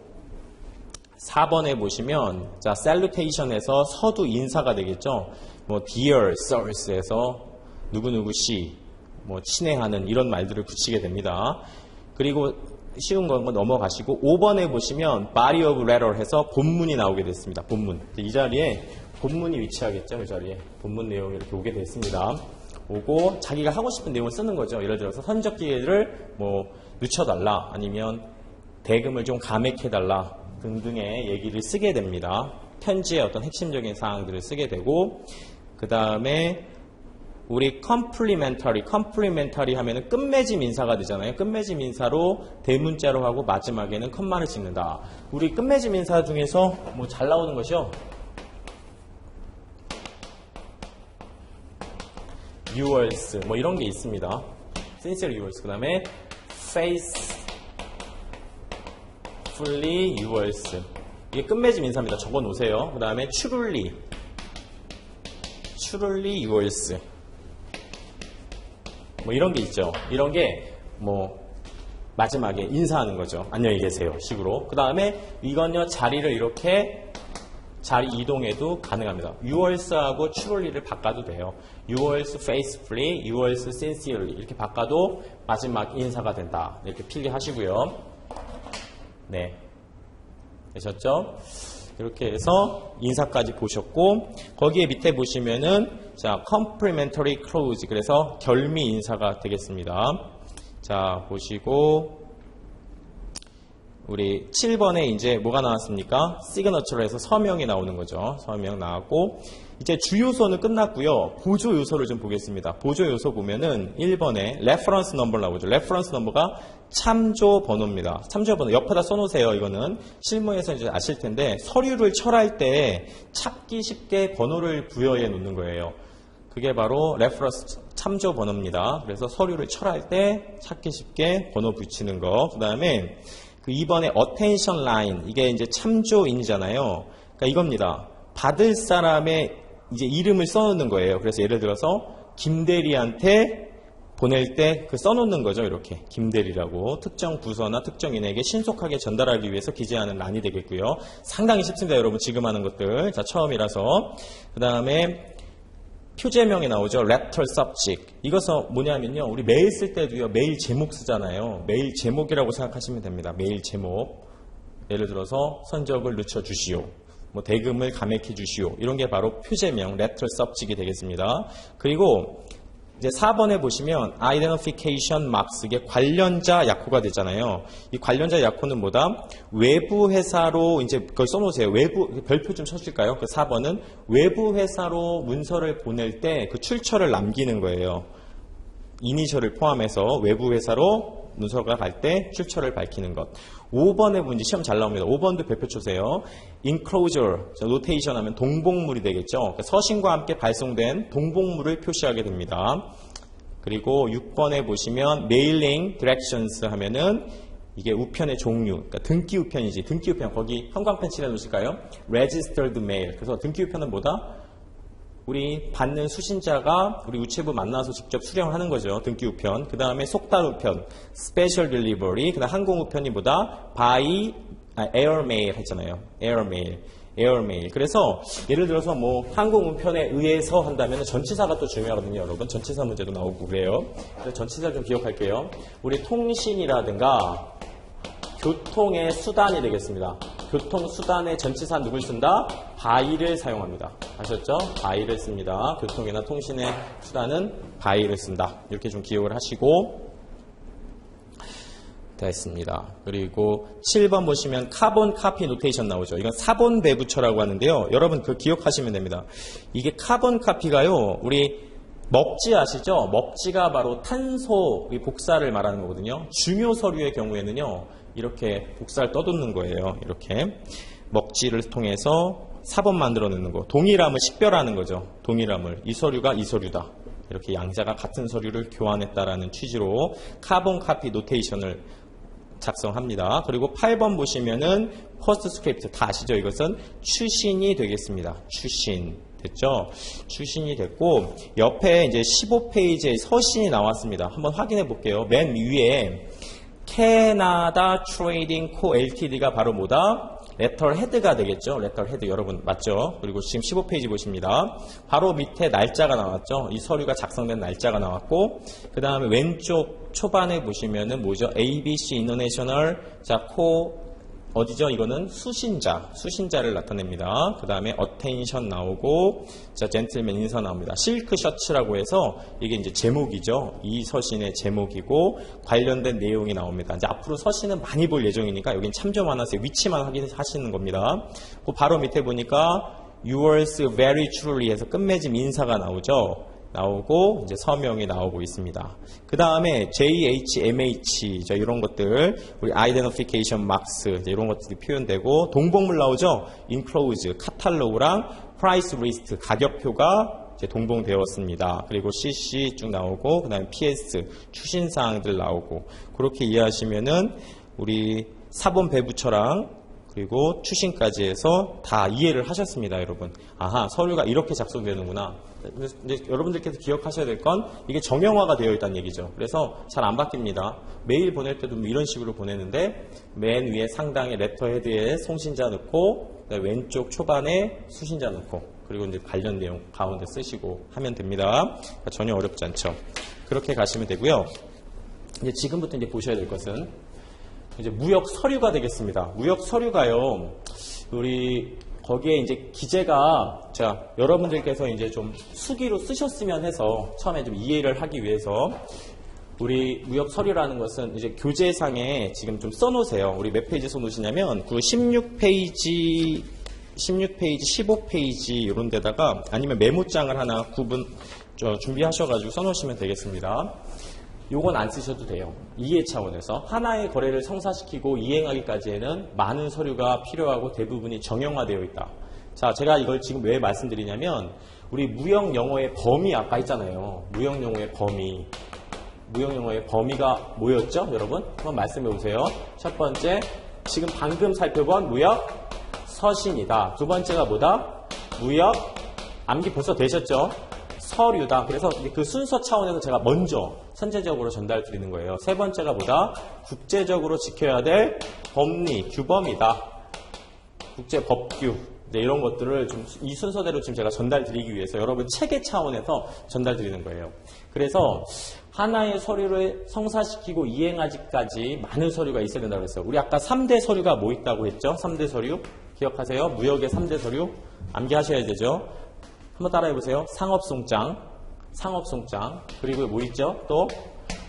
4번에 보시면 자 salutation에서 서두 인사가 되겠죠. 뭐 dear sirs에서 누구누구 씨 뭐 친애하는 이런 말들을 붙이게 됩니다. 그리고 쉬운 건 넘어가시고 5번에 보시면 body of letter 해서 본문이 나오게 됐습니다. 본문. 이 자리에 본문이 위치하겠죠. 이 자리에 본문 내용이 이렇게 오게 됐습니다. 오고 자기가 하고 싶은 내용을 쓰는 거죠. 예를 들어서 선적 기회를 뭐 늦춰달라 아니면 대금을 좀 감액해달라 등등의 얘기를 쓰게 됩니다. 편지의 어떤 핵심적인 사항들을 쓰게 되고 그 다음에 우리 complementary 하면은 끝맺음 인사가 되잖아요. 끝맺음 인사로 대문자로 하고 마지막에는 컴마를 찍는다. 우리 끝맺음 인사 중에서 뭐 잘 나오는 것이요. yours 뭐 이런 게 있습니다. sincere yours 그 다음에 faithfully yours 이게 끝맺음 인사입니다. 적어 놓으세요. 그 다음에 truly yours 뭐 이런 게 있죠. 이런 게 뭐 마지막에 인사하는 거죠. 안녕히 계세요 식으로. 그 다음에 이건요 자리를 이렇게 자리 이동해도 가능합니다. yours하고 truly를 바꿔도 돼요. yours faithfully, yours sincerely 이렇게 바꿔도 마지막 인사가 된다. 이렇게 필기하시고요. 네, 되셨죠? 이렇게 해서 인사까지 보셨고 거기에 밑에 보시면은 자 complementary clause 그래서 결미 인사가 되겠습니다. 자 보시고 우리 7번에 이제 뭐가 나왔습니까? 시그너처로 해서 서명이 나오는 거죠. 서명 나왔고 이제 주요소는 끝났고요. 보조 요소를 좀 보겠습니다. 보조 요소 보면은 1번에 reference number 나오죠. reference number가 참조 번호입니다. 참조 번호 옆에다 써놓으세요. 이거는 실무에서 이제 아실 텐데 서류를 철할 때 찾기 쉽게 번호를 부여해 놓는 거예요. 그게 바로 reference 참조 번호입니다. 그래서 서류를 철할 때 찾기 쉽게 번호 붙이는 거. 그 다음에 그 2번에 attention line 이게 이제 참조인이잖아요. 그러니까 이겁니다. 받을 사람의 이제 이름을 써놓는 거예요. 그래서 예를 들어서 김대리한테 보낼 때 그 써놓는 거죠. 이렇게 김대리라고 특정 부서나 특정인에게 신속하게 전달하기 위해서 기재하는 란이 되겠고요. 상당히 쉽습니다. 여러분 지금 하는 것들. 자, 처음이라서. 그 다음에 표제명이 나오죠. letter subject. 이것은 뭐냐면요. 우리 메일 쓸 때도요. 메일 제목 쓰잖아요. 메일 제목이라고 생각하시면 됩니다. 메일 제목. 예를 들어서 선적을 늦춰주시오. 뭐 대금을 감액해 주시오. 이런 게 바로 표제명 letter subject이 되겠습니다. 그리고 이제 4번에 보시면 identification marks, 이게 관련자 약호가 되잖아요. 이 관련자 약호는 뭐다? 외부 회사로 이제 그걸 써놓으세요. 외부 별표 좀 쳐줄까요? 그 4번은 외부 회사로 문서를 보낼 때 그 출처를 남기는 거예요. 이니셜을 포함해서 외부 회사로 문서가 갈 때 출처를 밝히는 것. 5번에 문제 시험 잘 나옵니다. 5번도 별표 쳐세요. enclosure, 노테이션 하면 동봉물이 되겠죠. 서신과 함께 발송된 동봉물을 표시하게 됩니다. 그리고 6번에 보시면 mailing directions 하면은 이게 우편의 종류, 그러니까 등기 우편이지. 등기 우편, 거기 형광펜 칠해 놓으실까요? registered mail. 그래서 등기 우편은 뭐다? 우리 받는 수신자가 우리 우체부 만나서 직접 수령하는 거죠. 등기 우편. 그 다음에 속달 우편, special delivery. 그 다음 항공 우편이 뭐다? by air mail 했잖아요. air mail. 그래서 예를 들어서 뭐 항공 우편에 의해서 한다면 전치사가 또 중요하거든요. 여러분 전치사 문제도 나오고 그래요. 그래서 전치사 좀 기억할게요. 우리 통신이라든가 교통의 수단이 되겠습니다. 교통수단의 전치사 누굴 쓴다? by를 사용합니다. 아셨죠? by를 씁니다. 교통이나 통신의 수단은 by를 쓴다. 이렇게 좀 기억을 하시고 됐습니다. 그리고 7번 보시면 카본 카피 노테이션 나오죠. 이건 사본 배부처라고 하는데요. 여러분 그거 기억하시면 됩니다. 이게 카본 카피가요. 우리 먹지 아시죠? 먹지가 바로 탄소 복사를 말하는 거거든요. 중요 서류의 경우에는요. 이렇게 복사를 떠놓는 거예요. 이렇게 먹지를 통해서 사본 만들어 놓는 거. 동일함을 식별하는 거죠. 동일함을. 이 서류가 이 서류다. 이렇게 양자가 같은 서류를 교환했다라는 취지로 카본 카피 노테이션을 작성합니다. 그리고 8번 보시면은 퍼스트 스크립트 다 아시죠? 이것은 추신이 되겠습니다. 추신. 됐죠? 추신이 됐고 옆에 이제 15페이지에 서신이 나왔습니다. 한번 확인해 볼게요. 맨 위에 캐나다 트레이딩 코 LTD가 바로 뭐다? 레터 헤드가 되겠죠? 레터 헤드 여러분 맞죠? 그리고 지금 15페이지 보십니다. 바로 밑에 날짜가 나왔죠? 이 서류가 작성된 날짜가 나왔고 그 다음에 왼쪽 초반에 보시면은 뭐죠? ABC International 코 어디죠? 이거는 수신자를 나타냅니다. 그 다음에 attention 나오고, gentleman 인사 나옵니다. 실크 셔츠라고 해서 이게 이제 제목이죠. 이 서신의 제목이고 관련된 내용이 나옵니다. 이제 앞으로 서신은 많이 볼 예정이니까 여긴 참조만 하세요. 위치만 확인하시는 겁니다. 그 바로 밑에 보니까 yours very truly 해서 끝맺음 인사가 나오고 이제 서명이 나오고 있습니다. 그 다음에 JHMH 이런 것들 우리 identification marks 이런 것들이 표현되고 동봉물 나오죠. enclose 카탈로그랑 price list 가격표가 이제 동봉되었습니다. 그리고 CC 쭉 나오고 그 다음에 PS 추신사항들 나오고 그렇게 이해하시면은 우리 사본 배부처랑 그리고 추신까지 해서 다 이해를 하셨습니다, 여러분. 아하, 서류가 이렇게 작성되는구나. 이제 여러분들께서 기억하셔야 될 건 이게 정형화가 되어 있다는 얘기죠. 그래서 잘 안 바뀝니다. 메일 보낼 때도 이런 식으로 보내는데 맨 위에 상단에 레터 헤드에 송신자 넣고 왼쪽 초반에 수신자 넣고 그리고 이제 관련 내용 가운데 쓰시고 하면 됩니다. 그러니까 전혀 어렵지 않죠. 그렇게 가시면 되고요. 이제 지금부터 이제 보셔야 될 것은 이제 무역 서류가 되겠습니다. 무역 서류가요. 우리 거기에 이제 기재가 여러분들께서 이제 좀 수기로 쓰셨으면 해서 처음에 좀 이해를 하기 위해서 우리 무역 서류라는 것은 이제 교재상에 지금 좀 써놓으세요. 우리 몇 페이지 써놓으시냐면 그 16페이지, 15페이지 이런 데다가 아니면 메모장을 하나 준비하셔가지고 써놓으시면 되겠습니다. 요건 안 쓰셔도 돼요. 이해 차원에서 하나의 거래를 성사시키고 이행하기까지에는 많은 서류가 필요하고 대부분이 정형화되어 있다. 자, 제가 이걸 지금 왜 말씀드리냐면 우리 무역 영어의 범위 아까 있잖아요. 무역 영어의 범위가 뭐였죠, 여러분? 한번 말씀해 보세요. 첫 번째, 지금 방금 살펴본 무역 서신이다. 두 번째가 뭐다? 무역 암기 벌써 되셨죠? 서류다. 그래서 그 순서 차원에서 제가 먼저 선제적으로 전달 드리는 거예요. 세 번째가 뭐다? 국제적으로 지켜야 될 법리, 규범이다. 국제 법규. 네, 이런 것들을 좀 이 순서대로 지금 제가 전달 드리기 위해서 여러분 체계 차원에서 전달 드리는 거예요. 그래서 하나의 서류를 성사시키고 이행하기까지 많은 서류가 있어야 된다고 했어요. 우리 아까 3대 서류가 뭐 있다고 했죠? 3대 서류. 기억하세요? 무역의 3대 서류. 암기하셔야 되죠? 한번 따라해보세요. 상업송장, 그리고 뭐 있죠? 또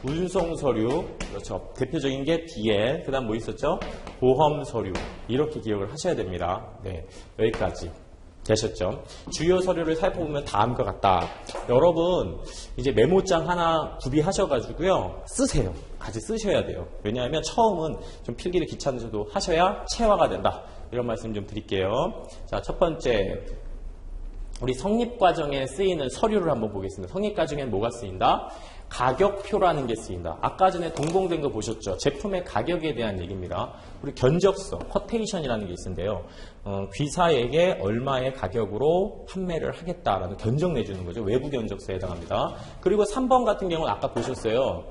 운송서류, 그렇죠. 대표적인 게 DL, 그 다음 뭐 있었죠? 보험서류. 이렇게 기억을 하셔야 됩니다. 네, 여기까지 되셨죠? 주요 서류를 살펴보면 다음과 같다. 여러분 이제 메모장 하나 구비하셔가지고요. 쓰세요. 같이 쓰셔야 돼요. 왜냐하면 처음은 좀 필기를 귀찮으셔도 하셔야 체화가 된다. 이런 말씀 좀 드릴게요. 자, 첫 번째. 우리 성립과정에 쓰이는 서류를 한번 보겠습니다. 성립과정에는 뭐가 쓰인다? 가격표라는 게 쓰인다. 아까 전에 동봉된 거 보셨죠? 제품의 가격에 대한 얘기입니다. 우리 견적서, 쿼테이션이라는 게 있는데요. 귀사에게 얼마의 가격으로 판매를 하겠다라는 견적 내주는 거죠. 외부 견적서에 해당합니다. 그리고 3번 같은 경우는 아까 보셨어요.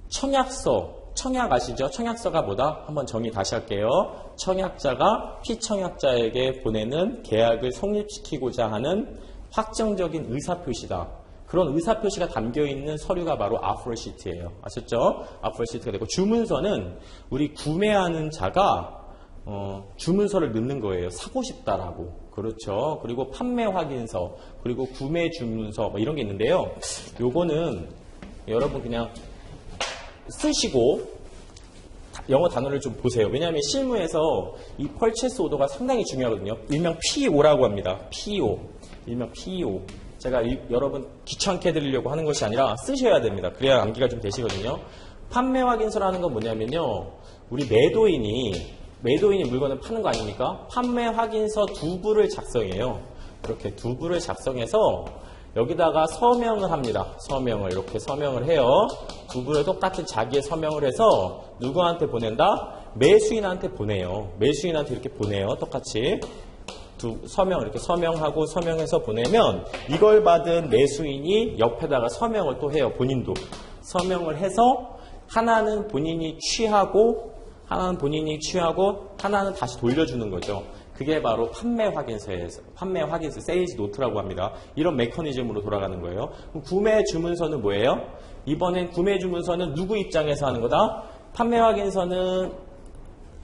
청약서. 청약 아시죠? 청약서가 뭐다? 한번 정의 다시 할게요. 청약자가 피청약자에게 보내는 계약을 성립시키고자 하는 확정적인 의사표시다. 그런 의사표시가 담겨있는 서류가 바로 아포시트예요. 아셨죠? 아포시트가 되고 주문서는 우리 구매하는 자가 주문서를 넣는 거예요. 사고 싶다라고. 그렇죠. 그리고 판매 확인서, 그리고 구매 주문서 뭐 이런 게 있는데요. 요거는 여러분 그냥 쓰시고 영어 단어를 좀 보세요. 왜냐하면 실무에서 이 purchase order가 상당히 중요하거든요. 일명 PO라고 합니다. PO. 일명 PO. 제가 여러분 귀찮게 해드리려고 하는 것이 아니라 쓰셔야 됩니다. 그래야 암기가 좀 되시거든요. 판매 확인서라는 건 뭐냐면요. 우리 매도인이 물건을 파는 거 아닙니까? 판매 확인서 2부를 작성해요. 이렇게 2부를 작성해서 여기다가 서명을 합니다. 서명을 이렇게 서명을 해요. 2부를 똑같은 자기의 서명을 해서 누구한테 보낸다? 매수인한테 보내요. 매수인한테 이렇게 보내요. 똑같이 서명 이렇게 서명하고 서명해서 보내면 이걸 받은 매수인이 옆에다가 서명을 또 해요. 본인도 서명을 해서 하나는 본인이 취하고 하나는 다시 돌려주는 거죠. 그게 바로 판매 확인서, 세일즈 노트라고 합니다. 이런 메커니즘으로 돌아가는 거예요. 그럼 구매 주문서는 뭐예요? 이번엔 구매 주문서는 누구 입장에서 하는 거다? 판매 확인서는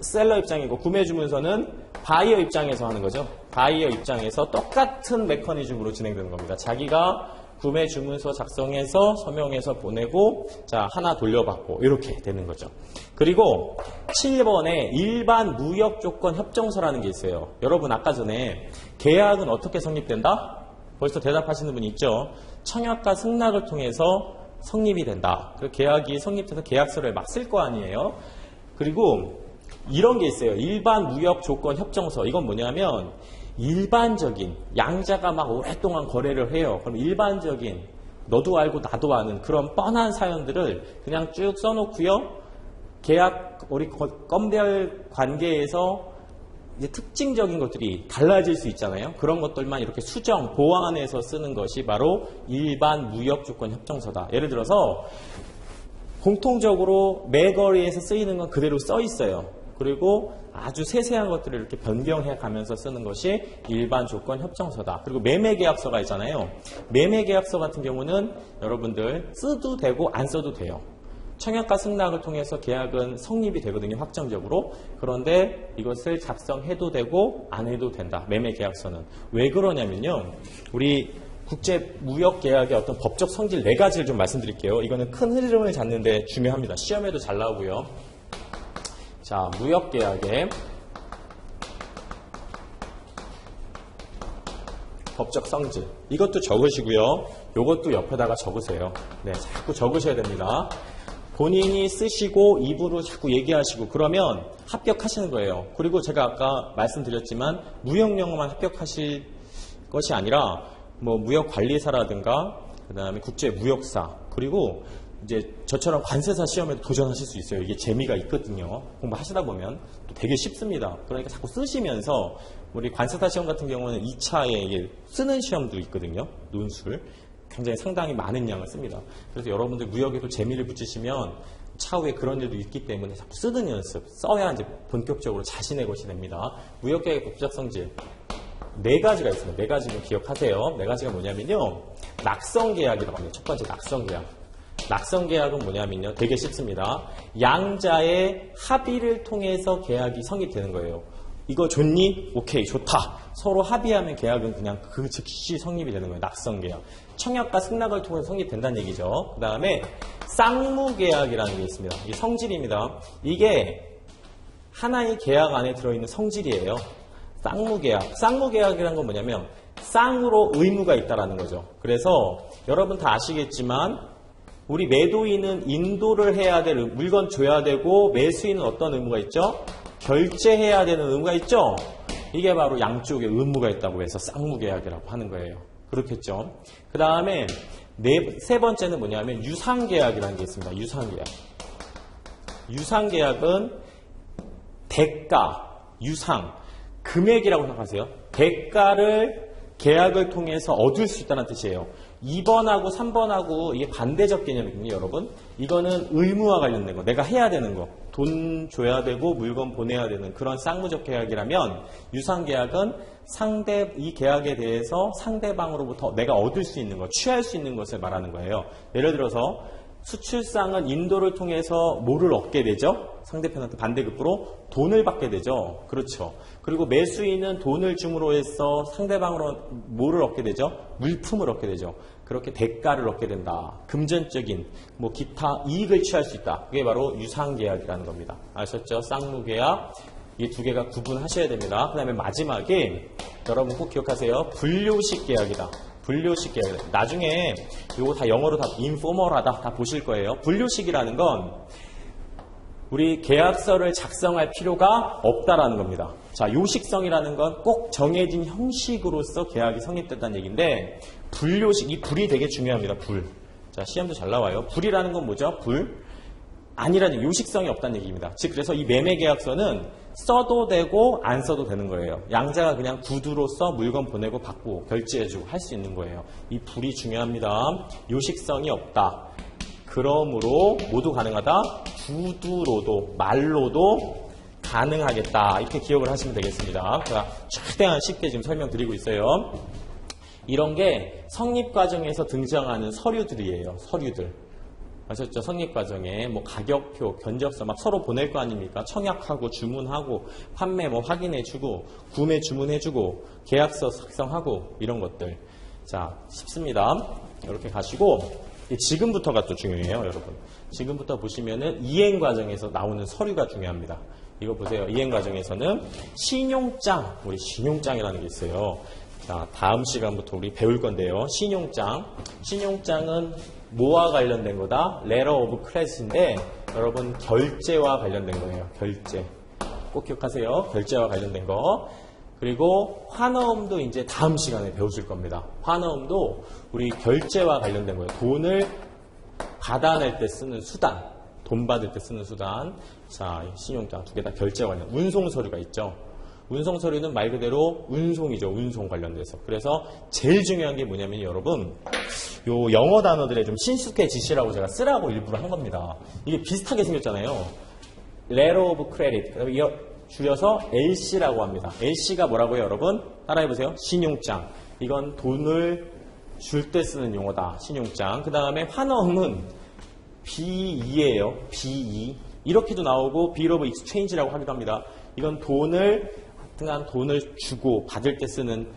셀러 입장이고 구매 주문서는 바이어 입장에서 하는 거죠. 바이어 입장에서 똑같은 메커니즘으로 진행되는 겁니다. 자기가 구매 주문서 작성해서 서명해서 보내고 자 하나 돌려받고 이렇게 되는 거죠. 그리고 7번에 일반 무역 조건 협정서라는 게 있어요. 여러분 아까 전에 계약은 어떻게 성립된다? 벌써 대답하시는 분이 있죠. 청약과 승낙을 통해서 성립이 된다. 그리고 계약이 성립돼서 계약서를 막 쓸 거 아니에요. 그리고 이런 게 있어요. 일반 무역 조건 협정서. 이건 뭐냐면 일반적인 양자가 막 오랫동안 거래를 해요. 그럼 일반적인 너도 알고 나도 아는 그런 뻔한 사연들을 그냥 쭉 써놓고요. 계약 우리 건별 관계에서 이제 특징적인 것들이 달라질 수 있잖아요. 그런 것들만 이렇게 수정, 보완해서 쓰는 것이 바로 일반 무역 조건 협정서다. 예를 들어서 공통적으로 매거리에서 쓰이는 건 그대로 써 있어요. 그리고 아주 세세한 것들을 이렇게 변경해 가면서 쓰는 것이 일반 조건 협정서다. 그리고 매매계약서가 있잖아요. 매매계약서 같은 경우는 여러분들 써도 되고 안 써도 돼요. 청약과 승낙을 통해서 계약은 성립이 되거든요. 확정적으로. 그런데 이것을 작성해도 되고 안 해도 된다. 매매계약서는. 왜 그러냐면요. 우리 국제무역계약의 어떤 법적 성질 4가지를 좀 말씀드릴게요. 이거는 큰 흐름을 잡는데 중요합니다. 시험에도 잘 나오고요. 자, 무역계약의 법적 성질. 이것도 적으시고요. 이것도 옆에다가 적으세요. 네, 자꾸 적으셔야 됩니다. 본인이 쓰시고 입으로 자꾸 얘기하시고 그러면 합격하시는 거예요. 그리고 제가 아까 말씀드렸지만 무역영어만 합격하실 것이 아니라 뭐 무역관리사라든가 그 다음에 국제무역사 그리고 이제 저처럼 관세사 시험에도 도전하실 수 있어요. 이게 재미가 있거든요. 공부하시다 보면 또 되게 쉽습니다. 그러니까 자꾸 쓰시면서 우리 관세사 시험 같은 경우는 2차에 이게 쓰는 시험도 있거든요. 논술. 굉장히 상당히 많은 양을 씁니다. 그래서 여러분들 무역에도 재미를 붙이시면 차후에 그런 일도 있기 때문에 자꾸 쓰는 연습, 써야 이제 본격적으로 자신의 것이 됩니다. 무역계획 법적 성질. 4가지가 있습니다. 4가지는 기억하세요. 4가지가 뭐냐면요. 낙성계약이라고 합니다. 첫 번째 낙성계약. 낙성계약은 뭐냐면요. 되게 쉽습니다. 양자의 합의를 통해서 계약이 성립되는 거예요. 이거 좋니? 오케이, 좋다. 서로 합의하면 계약은 그냥 그 즉시 성립이 되는 거예요. 낙성계약. 청약과 승낙을 통해서 성립된다는 얘기죠. 그 다음에 쌍무계약이라는 게 있습니다. 이게 성질입니다. 이게 하나의 계약 안에 들어있는 성질이에요. 쌍무계약. 쌍무계약이라는 건 뭐냐면 쌍으로 의무가 있다라는 거죠. 그래서 여러분 다 아시겠지만 우리 매도인은 인도를 해야 될 물건 줘야 되고 매수인은 어떤 의무가 있죠? 결제해야 되는 의무가 있죠? 이게 바로 양쪽에 의무가 있다고 해서 쌍무계약이라고 하는 거예요. 그렇겠죠? 그 다음에 세 번째는 뭐냐면 유상계약이라는 게 있습니다. 유상계약. 유상계약은 대가, 유상, 금액이라고 생각하세요. 대가를 계약을 통해서 얻을 수 있다는 뜻이에요. 2번하고 3번하고 이게 반대적 개념이거든요, 여러분. 이거는 의무와 관련된 거, 내가 해야 되는 거, 돈 줘야 되고 물건 보내야 되는 그런 쌍무적 계약이라면 유상계약은 이 계약에 대해서 상대방으로부터 내가 얻을 수 있는 것, 취할 수 있는 것을 말하는 거예요. 예를 들어서 수출상은 인도를 통해서 뭐를 얻게 되죠? 상대편한테 반대급부로 돈을 받게 되죠. 그렇죠. 그리고 매수인은 돈을 줌으로 해서 상대방으로 뭐를 얻게 되죠? 물품을 얻게 되죠. 그렇게 대가를 얻게 된다. 금전적인 기타 이익을 취할 수 있다. 그게 바로 유상계약이라는 겁니다. 아셨죠? 쌍무계약. 이 두 개가 구분하셔야 됩니다. 그 다음에 마지막에 여러분 꼭 기억하세요. 분료식 계약이다. 분료식 계약. 나중에 이거 다 영어로 다 인포멀하다 다 보실 거예요. 분료식이라는 건 우리 계약서를 작성할 필요가 없다라는 겁니다. 자, 요식성이라는 건 꼭 정해진 형식으로서 계약이 성립됐다는 얘기인데 분료식, 이 불이 되게 중요합니다. 불. 자, 시험도 잘 나와요. 불이라는 건 뭐죠? 불. 아니라는 요식성이 없다는 얘기입니다. 즉 그래서 이 매매계약서는 써도 되고 안 써도 되는 거예요. 양자가 그냥 구두로서 물건 보내고 받고 결제해주고 할 수 있는 거예요. 이 불이 중요합니다. 요식성이 없다. 그러므로 모두 가능하다. 구두로도 말로도 가능하겠다. 이렇게 기억을 하시면 되겠습니다. 제가 최대한 쉽게 지금 설명드리고 있어요. 이런 게 성립 과정에서 등장하는 서류들이에요. 서류들. 아셨죠? 성립 과정에 가격표, 견적서 막 서로 보낼 거 아닙니까? 청약하고 주문하고 판매 확인해주고 구매 주문해주고 계약서 작성하고 이런 것들. 자, 쉽습니다. 이렇게 가시고 지금부터가 또 중요해요, 여러분. 지금부터 보시면은 이행 과정에서 나오는 서류가 중요합니다. 이거 보세요. 이행 과정에서는 신용장, 우리 신용장이라는 게 있어요. 자, 다음 시간부터 우리 배울 건데요. 신용장. 신용장은 뭐와 관련된 거다? Letter of Credit인데 여러분 결제와 관련된 거예요. 결제. 꼭 기억하세요. 결제와 관련된 거. 그리고 환어음도 이제 다음 시간에 배우실 겁니다. 환어음도 우리 결제와 관련된 거예요. 돈을 받아낼 때 쓰는 수단. 돈 받을 때 쓰는 수단. 자, 신용장 두 개 다 결제와 관련. 운송 서류가 있죠. 운송 서류는 말 그대로 운송이죠. 운송 관련돼서. 그래서 제일 중요한 게 뭐냐면 여러분 요 영어 단어들에 좀 신숙해지시라고 제가 쓰라고 일부러 한 겁니다. 이게 비슷하게 생겼잖아요. Letter of Credit. 줄여서 LC라고 합니다. LC가 뭐라고요, 여러분? 따라해보세요. 신용장. 이건 돈을 줄 때 쓰는 용어다. 신용장. 그 다음에 환어음은 B2예요. B2. 이렇게도 나오고 Bill of Exchange라고 하기도 합니다. 이건 돈을 주고 받을 때 쓰는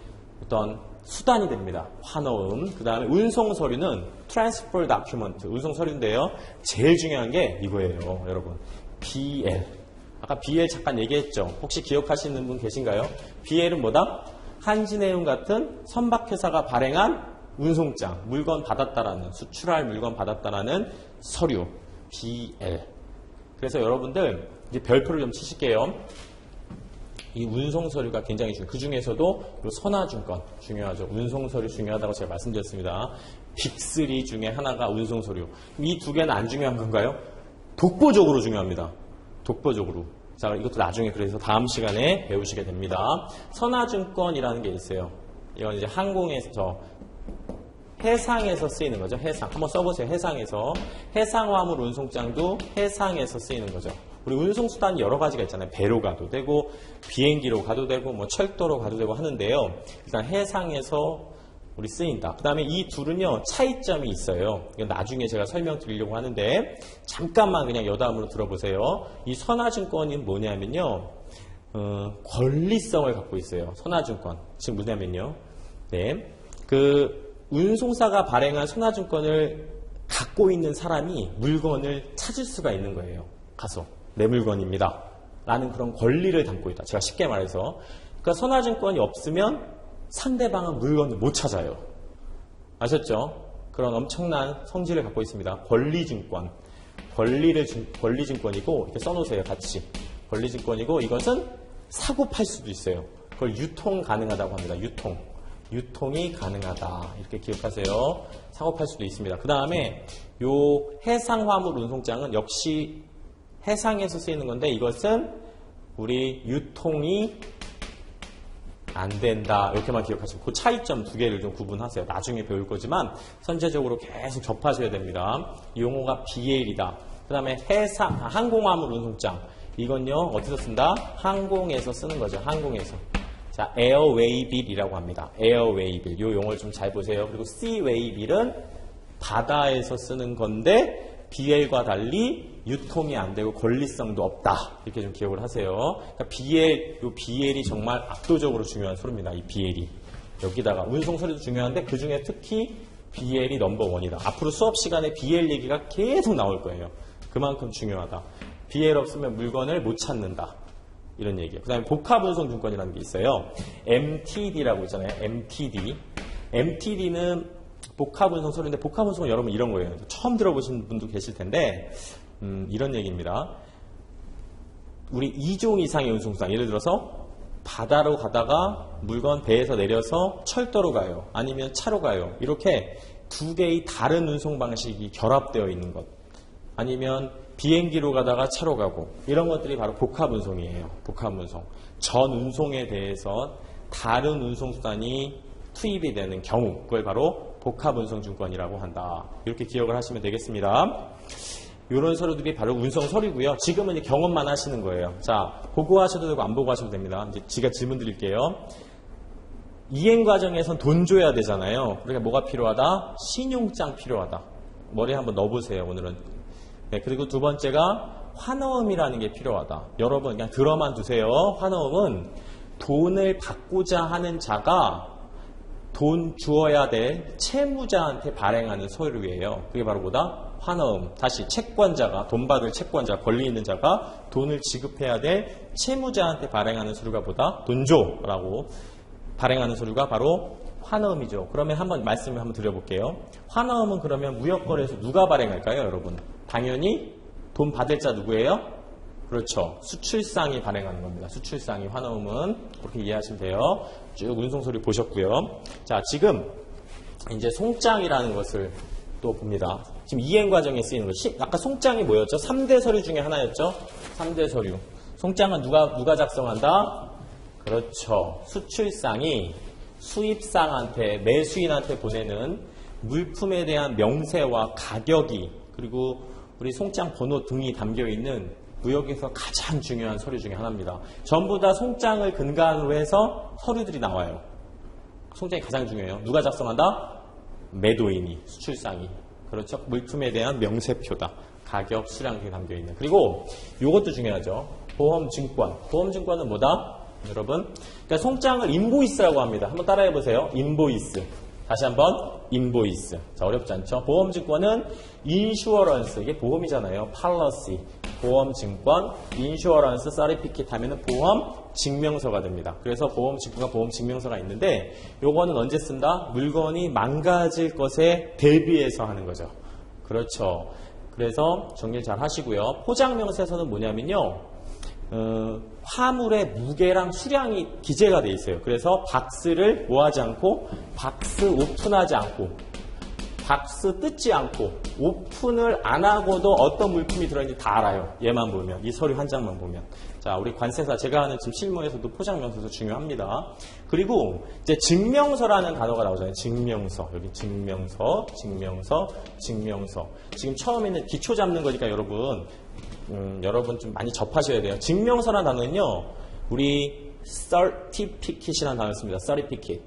어떤 수단이 됩니다. 환어음. 그 다음에 운송 서류는 Transfer Document. 운송 서류인데요. 제일 중요한 게 이거예요, 여러분. BL. 아까 BL 잠깐 얘기했죠. 혹시 기억하시는 분 계신가요? BL은 뭐다? 한진해운 같은 선박회사가 발행한 운송장. 물건 받았다라는, 수출할 물건 받았다라는 서류. BL. 그래서 여러분들 이제 별표를 좀 치실게요. 이 운송 서류가 굉장히 중요해요. 그 중에서도 선화증권 중요하죠. 운송 서류 중요하다고 제가 말씀드렸습니다. 빅3 중에 하나가 운송 서류. 이 두 개는 안 중요한 건가요? 독보적으로 중요합니다. 독보적으로. 자, 이것도 나중에 그래서 다음 시간에 배우시게 됩니다. 선화증권이라는 게 있어요. 이건 이제 항공에서 해상에서 쓰이는 거죠. 해상. 한번 써보세요. 해상에서. 해상화물 운송장도 해상에서 쓰이는 거죠. 우리 운송수단이 여러 가지가 있잖아요. 배로 가도 되고, 비행기로 가도 되고, 뭐 철도로 가도 되고 하는데요. 일단 해상에서 우리 쓰인다. 그 다음에 이 둘은요, 차이점이 있어요. 이건 나중에 제가 설명드리려고 하는데, 잠깐만 그냥 여담으로 들어보세요. 이 선화증권이 뭐냐면요, 권리성을 갖고 있어요. 선화증권. 지금 뭐냐면요, 네. 운송사가 발행한 선화증권을 갖고 있는 사람이 물건을 찾을 수가 있는 거예요. 가서. 내 물건입니다. 라는 그런 권리를 담고 있다. 제가 쉽게 말해서. 그러니까 선화증권이 없으면 상대방은 물건을 못 찾아요. 아셨죠? 그런 엄청난 성질을 갖고 있습니다. 권리증권. 권리증권이고, 이렇게 써놓으세요. 같이. 권리증권이고, 이것은 사고 팔 수도 있어요. 그걸 유통 가능하다고 합니다. 유통이 가능하다. 이렇게 기억하세요. 사고 팔 수도 있습니다. 그 다음에 요 해상화물 운송장은 역시 해상에서 쓰이는 건데 이것은 우리 유통이 안 된다. 이렇게만 기억하시고 그 차이점 두 개를 좀 구분하세요. 나중에 배울 거지만 선제적으로 계속 접하셔야 됩니다. 이 용어가 BL이다. 그 다음에 항공화물 운송장. 이건요, 어디서 쓴다? 항공에서 쓰는 거죠. 항공에서. 자, 에어웨이빌이라고 합니다. 에어웨이빌. 이 용어를 좀 잘 보세요. 그리고 씨웨이빌은 바다에서 쓰는 건데 BL과 달리 유통이 안 되고 권리성도 없다. 이렇게 좀 기억을 하세요. 그러니까 BL이 정말 압도적으로 중요한 서류입니다. 이 BL이. 여기다가 운송 서류도 중요한데 그 중에 특히 BL이 넘버원이다. 앞으로 수업 시간에 BL 얘기가 계속 나올 거예요. 그만큼 중요하다. BL 없으면 물건을 못 찾는다. 이런 얘기예요. 그 다음에 복합운송증권이라는 게 있어요. MTD라고 있잖아요. MTD는 복합운송 서류인데 복합운송은 여러분 이런 거예요. 처음 들어보신 분도 계실 텐데 이런 얘기입니다. 우리 2종 이상의 운송수단, 예를 들어서 바다로 가다가 물건 배에서 내려서 철도로 가요. 아니면 차로 가요. 이렇게 두 개의 다른 운송 방식이 결합되어 있는 것. 아니면 비행기로 가다가 차로 가고 이런 것들이 바로 복합운송이에요. 복합운송. 전 운송에 대해서 다른 운송수단이 투입이 되는 경우 그걸 바로 복합운송증권이라고 한다. 이렇게 기억을 하시면 되겠습니다. 이런 서류들이 바로 운송 서류고요. 지금은 이제 경험만 하시는 거예요. 자, 보고 하셔도 되고 안 보고 하셔도 됩니다. 이제 제가 질문 드릴게요. 이행 과정에선 돈 줘야 되잖아요. 그러니까 뭐가 필요하다? 신용장 필요하다. 머리에 한번 넣어보세요. 오늘은. 네, 그리고 두 번째가 환어음이라는 게 필요하다. 여러분 그냥 들어만 두세요. 환어음은 돈을 받고자 하는 자가 돈 주어야 될 채무자한테 발행하는 서류예요. 그게 바로 뭐다? 환어음. 다시 채권자가, 돈 받을 채권자, 권리 있는 자가 돈을 지급해야 될 채무자한테 발행하는 서류가 뭐다? 돈 줘라고 발행하는 서류가 바로 환어음이죠. 그러면 한번 말씀을 한번 드려볼게요. 환어음은 그러면 무역거래에서 누가 발행할까요, 여러분? 당연히 돈 받을 자 누구예요? 그렇죠. 수출상이 발행하는 겁니다. 수출상이 환어음은 그렇게 이해하시면 돼요. 쭉 운송서류 보셨고요. 자, 지금 이제 송장이라는 것을 또 봅니다. 지금 이행 과정에 쓰이는 것. 아까 송장이 뭐였죠? 3대 서류 중에 하나였죠? 3대 서류. 송장은 누가 작성한다? 그렇죠. 수출상이 수입상한테, 매수인한테 보내는 물품에 대한 명세와 가격이 그리고 우리 송장 번호 등이 담겨있는 무역에서 가장 중요한 서류 중에 하나입니다. 전부 다 송장을 근간으로 해서 서류들이 나와요. 송장이 가장 중요해요. 누가 작성한다? 매도인이, 수출상이. 그렇죠? 물품에 대한 명세표다. 가격, 수량 등이 담겨있는. 그리고 이것도 중요하죠. 보험증권. 보험증권은 뭐다? 여러분, 그러니까 송장을 인보이스라고 합니다. 한번 따라해보세요. 인보이스. 다시 한번 인보이스. 자, 어렵지 않죠? 보험증권은 인슈어런스. 이게 보험이잖아요. 팔러시. 보험증권, 인슈어런스, 서티피킷 하면은 보험 증명서가 됩니다. 그래서 보험증권과 보험증명서가 있는데 요거는 언제 쓴다? 물건이 망가질 것에 대비해서 하는 거죠. 그렇죠. 그래서 정리를 잘 하시고요. 포장명세서는 뭐냐면요. 화물의 무게랑 수량이 기재가 돼 있어요. 그래서 박스를 뭐하지 않고 박스 오픈하지 않고 박스 뜯지 않고 오픈을 안 하고도 어떤 물품이 들어있는지 다 알아요. 얘만 보면, 이 서류 한 장만 보면. 자, 우리 관세사, 제가 하는 지금 실무에서도 포장명세서 중요합니다. 그리고 이제 증명서라는 단어가 나오잖아요. 증명서. 여기 증명서. 지금 처음에는 기초 잡는 거니까 여러분 좀 많이 접하셔야 돼요. 증명서라는 단어는요, 우리 certificate이라는 단어를 씁니다. certificate.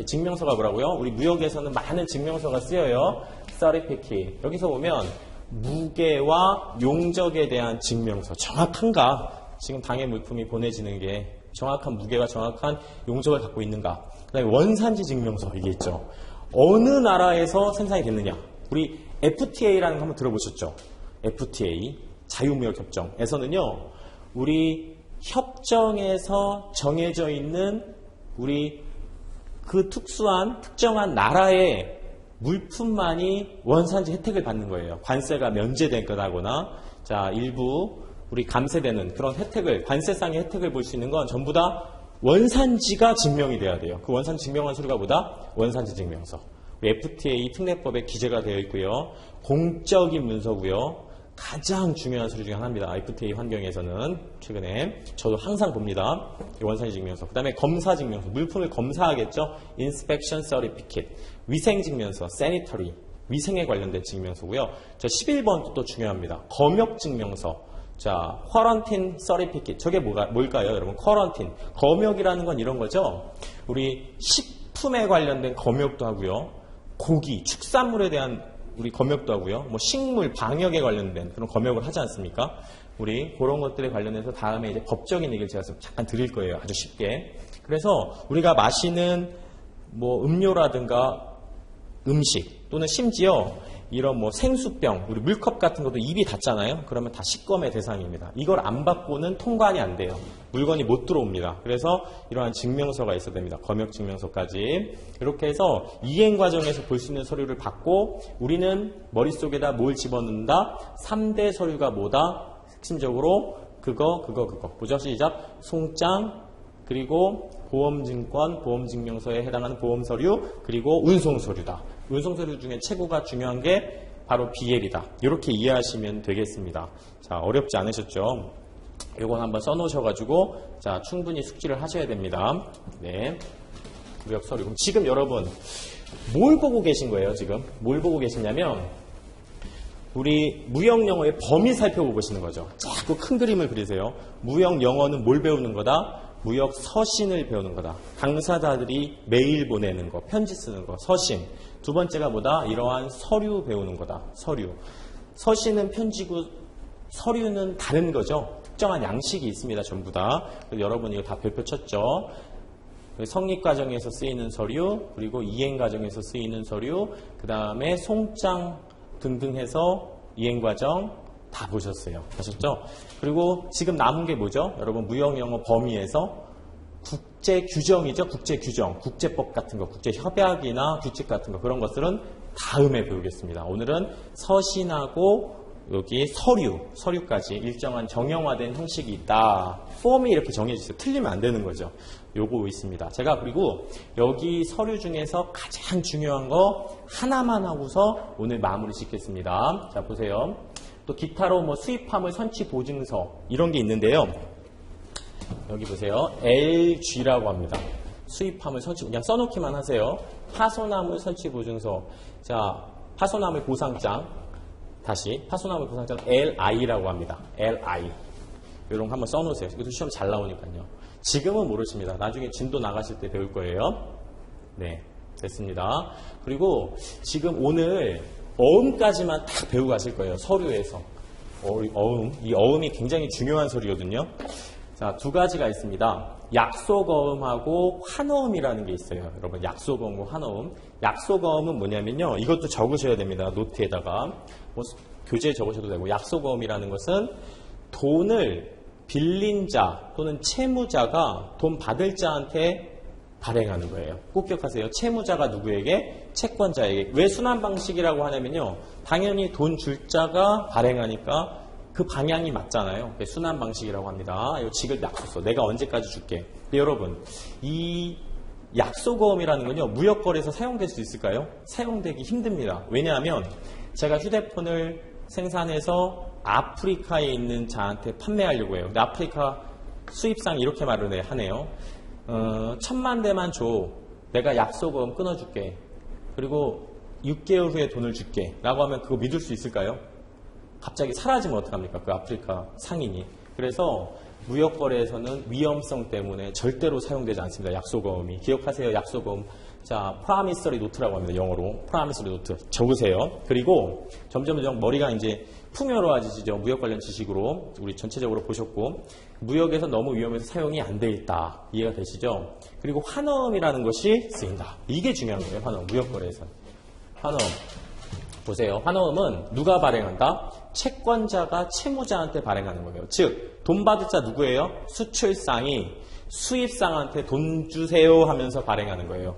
증명서가 뭐라고요? 우리 무역에서는 많은 증명서가 쓰여요. certificate. 여기서 보면 무게와 용적에 대한 증명서. 정확한가? 지금 당해 물품이 보내지는 게 정확한 무게와 정확한 용적을 갖고 있는가? 그 다음에 원산지 증명서, 이게 있죠. 어느 나라에서 생산이 됐느냐? 우리 FTA라는 거 한번 들어보셨죠? FTA, 자유무역협정에서는요, 우리 협정에서 정해져 있는 우리 그 특정한 나라의 물품만이 원산지 혜택을 받는 거예요. 관세가 면제되거나, 자, 일부 우리 감세되는 그런 혜택을, 관세상의 혜택을 볼 수 있는 건 전부 다 원산지가 증명이 돼야 돼요. 그 원산지 증명한 서류가 뭐다? 원산지 증명서. FTA 특례법에 기재가 되어 있고요. 공적인 문서고요. 가장 중요한 서류 중에 하나입니다. FTA 환경에서는 최근에 저도 항상 봅니다. 원산지 증명서. 그 다음에 검사 증명서. 물품을 검사하겠죠. Inspection Certificate. 위생 증명서. Sanitary. 위생에 관련된 증명서고요. 저 11번도 또 중요합니다. 검역 증명서. 자, Quarantine Certificate. 저게 뭘까요, 여러분? Quarantine. 검역이라는 건 이런 거죠. 우리 식품에 관련된 검역도 하고요. 고기, 축산물에 대한 우리 검역도 하고요. 뭐 식물 방역에 관련된 그런 검역을 하지 않습니까? 우리 그런 것들에 관련해서 다음에 이제 법적인 얘기를 제가 잠깐 드릴 거예요. 아주 쉽게. 그래서 우리가 마시는 뭐 음료라든가 음식 또는 심지어 이런 뭐 생수병, 우리 물컵 같은 것도 입이 닿잖아요. 그러면 다 식검의 대상입니다. 이걸 안 받고는 통관이 안 돼요. 물건이 못 들어옵니다. 그래서 이러한 증명서가 있어야 됩니다. 검역 증명서까지. 이렇게 해서 이행 과정에서 볼 수 있는 서류를 받고 우리는 머릿속에다 뭘 집어넣는다? 3대 서류가 뭐다? 핵심적으로 그거. 보죠? 시작. 송장, 그리고 보험증권, 보험증명서에 해당하는 보험서류, 그리고 운송서류다. 운송서류 중에 최고가 중요한 게 바로 BL이다. 이렇게 이해하시면 되겠습니다. 자, 어렵지 않으셨죠? 이건 한번 써놓으셔가지고, 자, 충분히 숙지를 하셔야 됩니다. 네. 무역서류. 그럼 지금 여러분, 뭘 보고 계신 거예요, 지금? 뭘 보고 계시냐면, 우리 무역영어의 범위 살펴보고 계시는 거죠. 자꾸 큰 그림을 그리세요. 무역영어는 뭘 배우는 거다? 무역 서신을 배우는 거다. 강사자들이 메일 보내는 거, 편지 쓰는 거, 서신. 두 번째가 뭐다? 이러한 서류 배우는 거다. 서류. 서신은 편지고 서류는 다른 거죠. 특정한 양식이 있습니다. 전부 다. 그래서 여러분 이거 다 별표 쳤죠. 성립 과정에서 쓰이는 서류, 그리고 이행 과정에서 쓰이는 서류, 그 다음에 송장 등등 해서 이행 과정 다 보셨어요. 아셨죠? 그리고 지금 남은 게 뭐죠? 여러분 무역영어 범위에서 국제 규정이죠. 국제 규정, 국제법 같은 거, 국제 협약이나 규칙 같은 거 그런 것들은 다음에 배우겠습니다. 오늘은 서신하고 여기 서류까지 일정한 정형화된 형식이 있다. 폼이 이렇게 정해주세요. 틀리면 안 되는 거죠. 요거 있습니다. 제가 그리고 여기 서류 중에서 가장 중요한 거 하나만 하고서 오늘 마무리 짓겠습니다. 자, 보세요. 또 기타로 뭐 수입화물 선취 보증서 이런 게 있는데요. 여기 보세요. LG라고 합니다. 수입화물 선취, 그냥 써놓기만 하세요. 파손화물 선취 보증서. 자, 파손화물 보상장. 다시 파손화물 보상장 LI라고 합니다. LI. 이런 거 한번 써놓으세요. 이것도 시험 잘 나오니까요. 지금은 모르십니다. 나중에 진도 나가실 때 배울 거예요. 네, 됐습니다. 그리고 지금 오늘 어음까지만 딱 배우고 가실 거예요. 서류에서. 어음. 이 어음이 굉장히 중요한 서류거든요. 자, 두 가지가 있습니다. 약속어음하고 환어음이라는 게 있어요. 여러분, 약속어음과 환어음. 약속어음은 뭐냐면요. 이것도 적으셔야 됩니다. 노트에다가. 뭐, 교재에 적으셔도 되고. 약속어음이라는 것은 돈을 빌린 자 또는 채무자가 돈 받을 자한테 발행하는 거예요. 꼭 기억하세요. 채무자가 누구에게? 채권자에게. 왜 순환 방식이라고 하냐면요. 당연히 돈 줄 자가 발행하니까 그 방향이 맞잖아요. 순환 방식이라고 합니다. 이 지글 약속서. 내가 언제까지 줄게. 근데 여러분, 이 약소거음이라는 건요, 무역거래에서 사용될 수 있을까요? 사용되기 힘듭니다. 왜냐하면 제가 휴대폰을 생산해서 아프리카에 있는 자한테 판매하려고 해요. 근데 아프리카 수입상이 이렇게 말을 하네요. 1000만 대만 줘. 내가 약소거음 끊어줄게. 그리고 6개월 후에 돈을 줄게. 라고 하면 그거 믿을 수 있을까요? 갑자기 사라지면 어떡합니까? 그 아프리카 상인이. 그래서 무역거래에서는 위험성 때문에 절대로 사용되지 않습니다. 약소거음이. 기억하세요. 약소거음. 자, promissory note라고 합니다. 영어로. promissory note. 적으세요. 그리고 점점 머리가 이제 풍요로워지죠. 무역 관련 지식으로. 우리 전체적으로 보셨고. 무역에서 너무 위험해서 사용이 안 돼 있다. 이해가 되시죠? 그리고 환어음이라는 것이 쓰인다. 이게 중요한 거예요. 환어음. 무역거래에서. 환어음. 보세요. 환어음은 누가 발행한다? 채권자가 채무자한테 발행하는 거예요. 즉, 돈 받을 자 누구예요? 수출상이 수입상한테 돈 주세요 하면서 발행하는 거예요.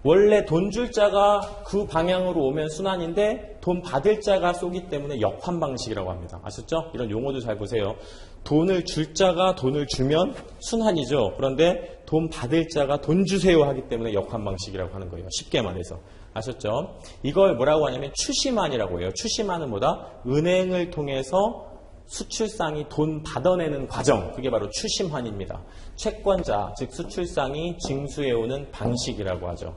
원래 돈 줄 자가 그 방향으로 오면 순환인데 돈 받을 자가 쏘기 때문에 역환 방식이라고 합니다. 아셨죠? 이런 용어도 잘 보세요. 돈을 줄 자가 돈을 주면 순환이죠. 그런데 돈 받을 자가 돈 주세요 하기 때문에 역환 방식이라고 하는 거예요. 쉽게 말해서. 아셨죠? 이걸 뭐라고 하냐면 추심환이라고 해요. 추심환은 뭐다? 은행을 통해서 수출상이 돈 받아내는 과정, 그게 바로 추심환입니다. 채권자, 즉 수출상이 징수해오는 방식이라고 하죠.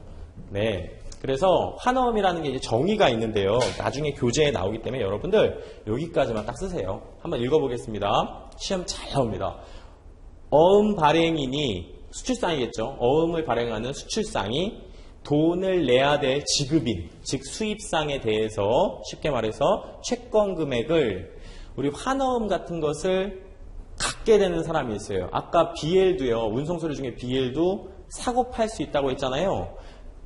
네. 그래서 환어음이라는 게 이제 정의가 있는데요. 나중에 교재에 나오기 때문에 여러분들 여기까지만 딱 쓰세요. 한번 읽어보겠습니다. 시험 잘 나옵니다. 어음 발행인이 수출상이겠죠. 어음을 발행하는 수출상이 돈을 내야 될 지급인, 즉 수입상에 대해서 쉽게 말해서 채권 금액을 우리 환어음 같은 것을 갖게 되는 사람이 있어요. 아까 BL도요. 운송서류 중에 BL도 사고 팔 수 있다고 했잖아요.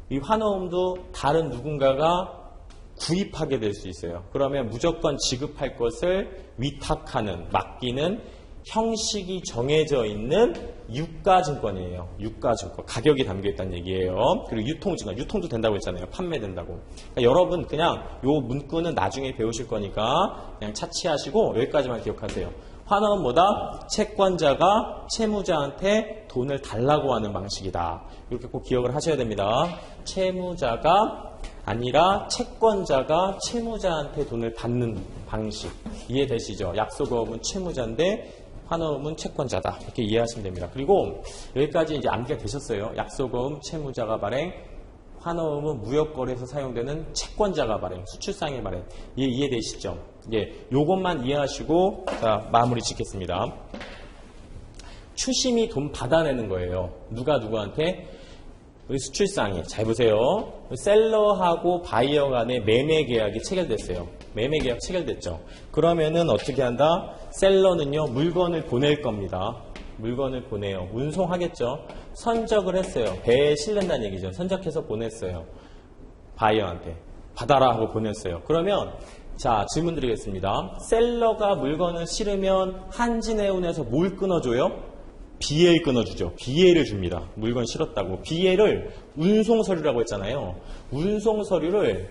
이 환어음도 다른 누군가가 구입하게 될 수 있어요. 그러면 무조건 지급할 것을 위탁하는, 맡기는 형식이 정해져 있는 유가증권이에요. 유가증권. 가격이 담겨있다는 얘기예요. 그리고 유통증권. 유통도 된다고 했잖아요. 판매된다고. 그러니까 여러분 그냥 요 문구는 나중에 배우실 거니까 그냥 차치하시고 여기까지만 기억하세요. 환어는 뭐다? 채권자가 채무자한테 돈을 달라고 하는 방식이다. 이렇게 꼭 기억을 하셔야 됩니다. 채무자가 아니라 채권자가 채무자한테 돈을 받는 방식. 이해되시죠? 약소거음은 채무자인데 환어음은 채권자다. 이렇게 이해하시면 됩니다. 그리고 여기까지 이제 암기가 되셨어요. 약소거음 채무자가 발행, 환어음은 무역거래에서 사용되는 채권자가 발행, 수출상의 발행. 이해되시죠? 예, 요것만 이해하시고 자, 마무리 짓겠습니다. 추심이 돈 받아내는 거예요. 누가 누구한테? 우리 수출상이. 잘 보세요. 셀러하고 바이어 간의 매매 계약이 체결됐어요. 매매 계약 체결됐죠. 그러면은 어떻게 한다? 셀러는요, 물건을 보낼 겁니다. 물건을 보내요. 운송하겠죠. 선적을 했어요. 배에 실른다는 얘기죠. 선적해서 보냈어요. 바이어한테. 받아라 하고 보냈어요. 그러면 자, 질문 드리겠습니다. 셀러가 물건을 실으면 한진해운에서 뭘 끊어줘요? BL 끊어주죠. BL을 줍니다. 물건 실었다고. BL을 운송서류라고 했잖아요. 운송서류를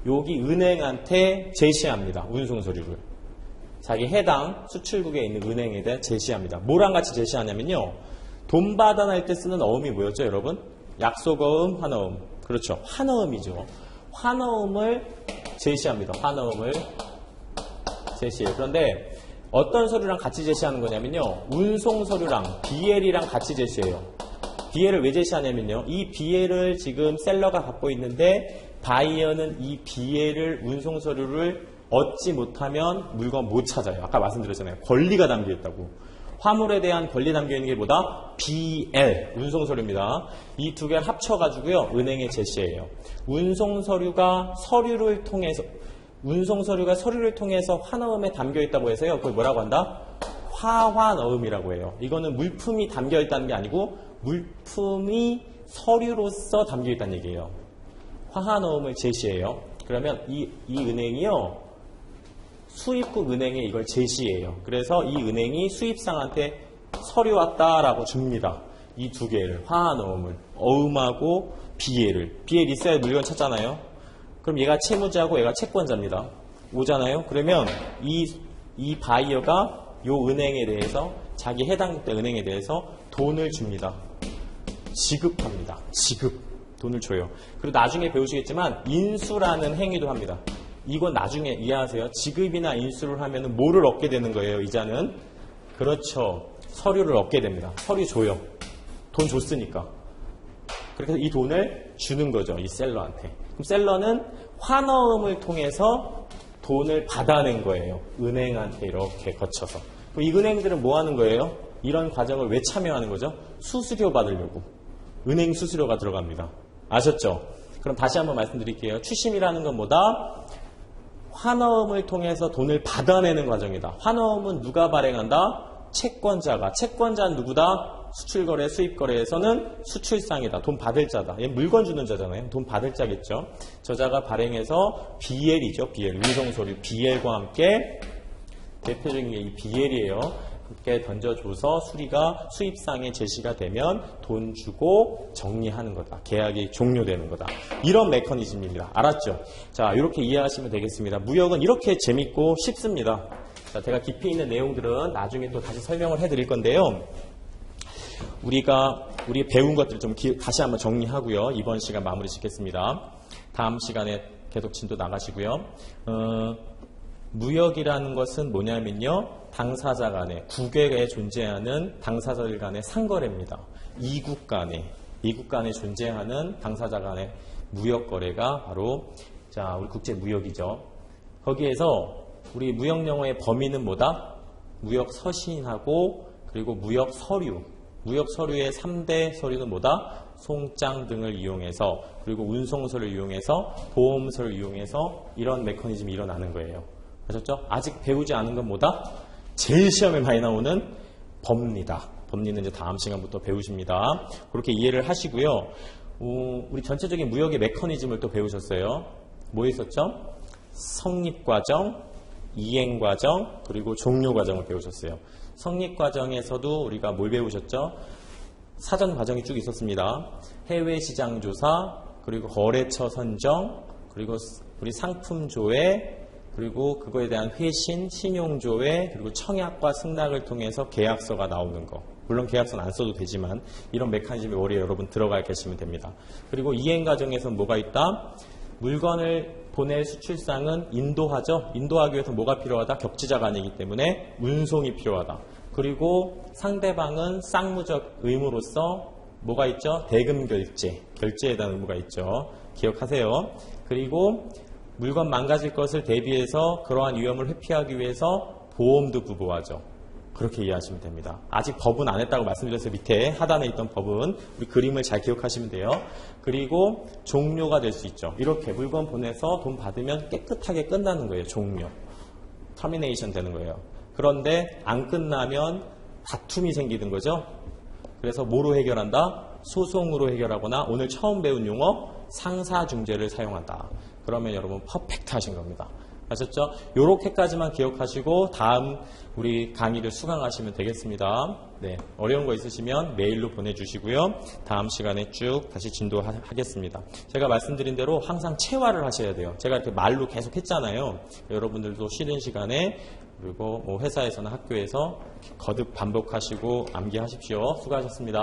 여기 은행한테 제시합니다. 운송서류를. 자기 해당 수출국에 있는 은행에 대해 제시합니다. 뭐랑 같이 제시하냐면요. 돈 받아낼 때 쓰는 어음이 뭐였죠, 여러분? 약소거음, 환어음. 그렇죠. 환어음이죠. 환어음을 제시합니다. 환어음을 제시해요. 그런데 어떤 서류랑 같이 제시하는 거냐면요. 운송서류랑 BL이랑 같이 제시해요. BL을 왜 제시하냐면요. 이 BL을 지금 셀러가 갖고 있는데 바이어는 이 BL을 운송서류를 얻지 못하면 물건 못 찾아요. 아까 말씀드렸잖아요. 권리가 담겨있다고. 화물에 대한 권리 담겨있는 게 뭐다? BL, 운송서류입니다. 이 두 개를 합쳐가지고요. 은행에 제시해요. 운송서류가 서류를 통해서 환어음에 담겨있다고 해서요. 그걸 뭐라고 한다? 화환어음이라고 해요. 이거는 물품이 담겨있다는 게 아니고 물품이 서류로서 담겨있다는 얘기예요. 화환어음을 제시해요. 그러면 이 은행이요. 수입국 은행에 이걸 제시해요. 그래서 이 은행이 수입상한테 서류 왔다라고 줍니다. 이 두 개를, 화환어음을. 어음하고 BL을. BL 있어야 물건 찾잖아요. 그럼 얘가 채무자고 얘가 채권자입니다. 오잖아요. 그러면 이 바이어가 요 은행에 대해서 자기 해당 은행에 대해서 돈을 줍니다. 지급합니다. 지급. 돈을 줘요. 그리고 나중에 배우시겠지만 인수라는 행위도 합니다. 이건 나중에 이해하세요. 지급이나 인수를 하면 뭐를 얻게 되는 거예요, 이자는? 그렇죠. 서류를 얻게 됩니다. 서류 줘요. 돈 줬으니까. 그렇게 해서 이 돈을 주는 거죠, 이 셀러한테. 그럼 셀러는 환어음을 통해서 돈을 받아낸 거예요. 은행한테 이렇게 거쳐서. 그럼 이 은행들은 뭐 하는 거예요? 이런 과정을 왜 참여하는 거죠? 수수료 받으려고. 은행 수수료가 들어갑니다. 아셨죠? 그럼 다시 한번 말씀드릴게요. 추심이라는 건 뭐다? 환어음을 통해서 돈을 받아내는 과정이다. 환어음은 누가 발행한다? 채권자가. 채권자는 누구다? 수출거래, 수입거래에서는 수출상이다. 돈 받을 자다. 얘 물건 주는 자잖아요. 돈 받을 자겠죠. 저자가 발행해서 BL이죠. BL. 운송서류 BL과 함께 대표적인 게 이 BL이에요. 그렇게 던져줘서 수리가 수입상에 제시가 되면 돈 주고 정리하는 거다. 계약이 종료되는 거다. 이런 메커니즘입니다. 알았죠? 자, 이렇게 이해하시면 되겠습니다. 무역은 이렇게 재밌고 쉽습니다. 자, 제가 깊이 있는 내용들은 나중에 또 다시 설명을 해드릴 건데요. 우리 배운 것들 좀 다시 한번 정리하고요. 이번 시간 마무리 짓겠습니다. 다음 시간에 계속 진도 나가시고요. 무역이라는 것은 뭐냐면요. 당사자 간에, 국외에 존재하는 당사자들 간의 상거래입니다. 이국 간에 존재하는 당사자 간의 무역 거래가 바로 우리 국제 무역이죠. 거기에서 우리 무역 용어의 범위는 뭐다? 무역 서신하고 그리고 무역 서류. 무역 서류의 3대 서류는 뭐다? 송장 등을 이용해서 그리고 운송서를 이용해서 보험서를 이용해서 이런 메커니즘이 일어나는 거예요. 아셨죠? 아직 배우지 않은 건 뭐다? 제일 시험에 많이 나오는 법리다. 법리는 이제 다음 시간부터 배우십니다. 그렇게 이해를 하시고요. 우리 전체적인 무역의 메커니즘을 또 배우셨어요. 뭐 있었죠? 성립과정, 이행과정, 그리고 종료과정을 배우셨어요. 성립과정에서도 우리가 뭘 배우셨죠? 사전 과정이 쭉 있었습니다. 해외시장 조사, 그리고 거래처 선정, 그리고 우리 상품 조회, 그리고 그거에 대한 회신, 신용조회, 그리고 청약과 승낙을 통해서 계약서가 나오는 거. 물론 계약서는 안 써도 되지만 이런 메커니즘이 머리에 여러분 들어가 계시면 됩니다. 그리고 이행 과정에서는 뭐가 있다? 물건을 보낼 수출상은 인도하죠. 인도하기 위해서 뭐가 필요하다? 격지자가 아니기 때문에 운송이 필요하다. 그리고 상대방은 쌍무적 의무로서 뭐가 있죠? 대금 결제에 대한 의무가 있죠. 기억하세요. 그리고 물건 망가질 것을 대비해서 그러한 위험을 회피하기 위해서 보험도 부부하죠. 그렇게 이해하시면 됩니다. 아직 법은 안 했다고 말씀드렸어요. 밑에 하단에 있던 법은 우리 그림을 잘 기억하시면 돼요. 그리고 종료가 될 수 있죠. 이렇게 물건 보내서 돈 받으면 깨끗하게 끝나는 거예요. 종료. 터미네이션 되는 거예요. 그런데 안 끝나면 다툼이 생기는 거죠. 그래서 뭐로 해결한다? 소송으로 해결하거나 오늘 처음 배운 용어 상사중재를 사용한다. 그러면 여러분 퍼펙트 하신 겁니다. 아셨죠? 요렇게까지만 기억하시고 다음 우리 강의를 수강하시면 되겠습니다. 네, 어려운 거 있으시면 메일로 보내주시고요. 다음 시간에 쭉 다시 진도하겠습니다. 제가 말씀드린 대로 항상 체화를 하셔야 돼요. 제가 이렇게 말로 계속 했잖아요. 여러분들도 쉬는 시간에 그리고 뭐 회사에서나 학교에서 거듭 반복하시고 암기하십시오. 수고하셨습니다.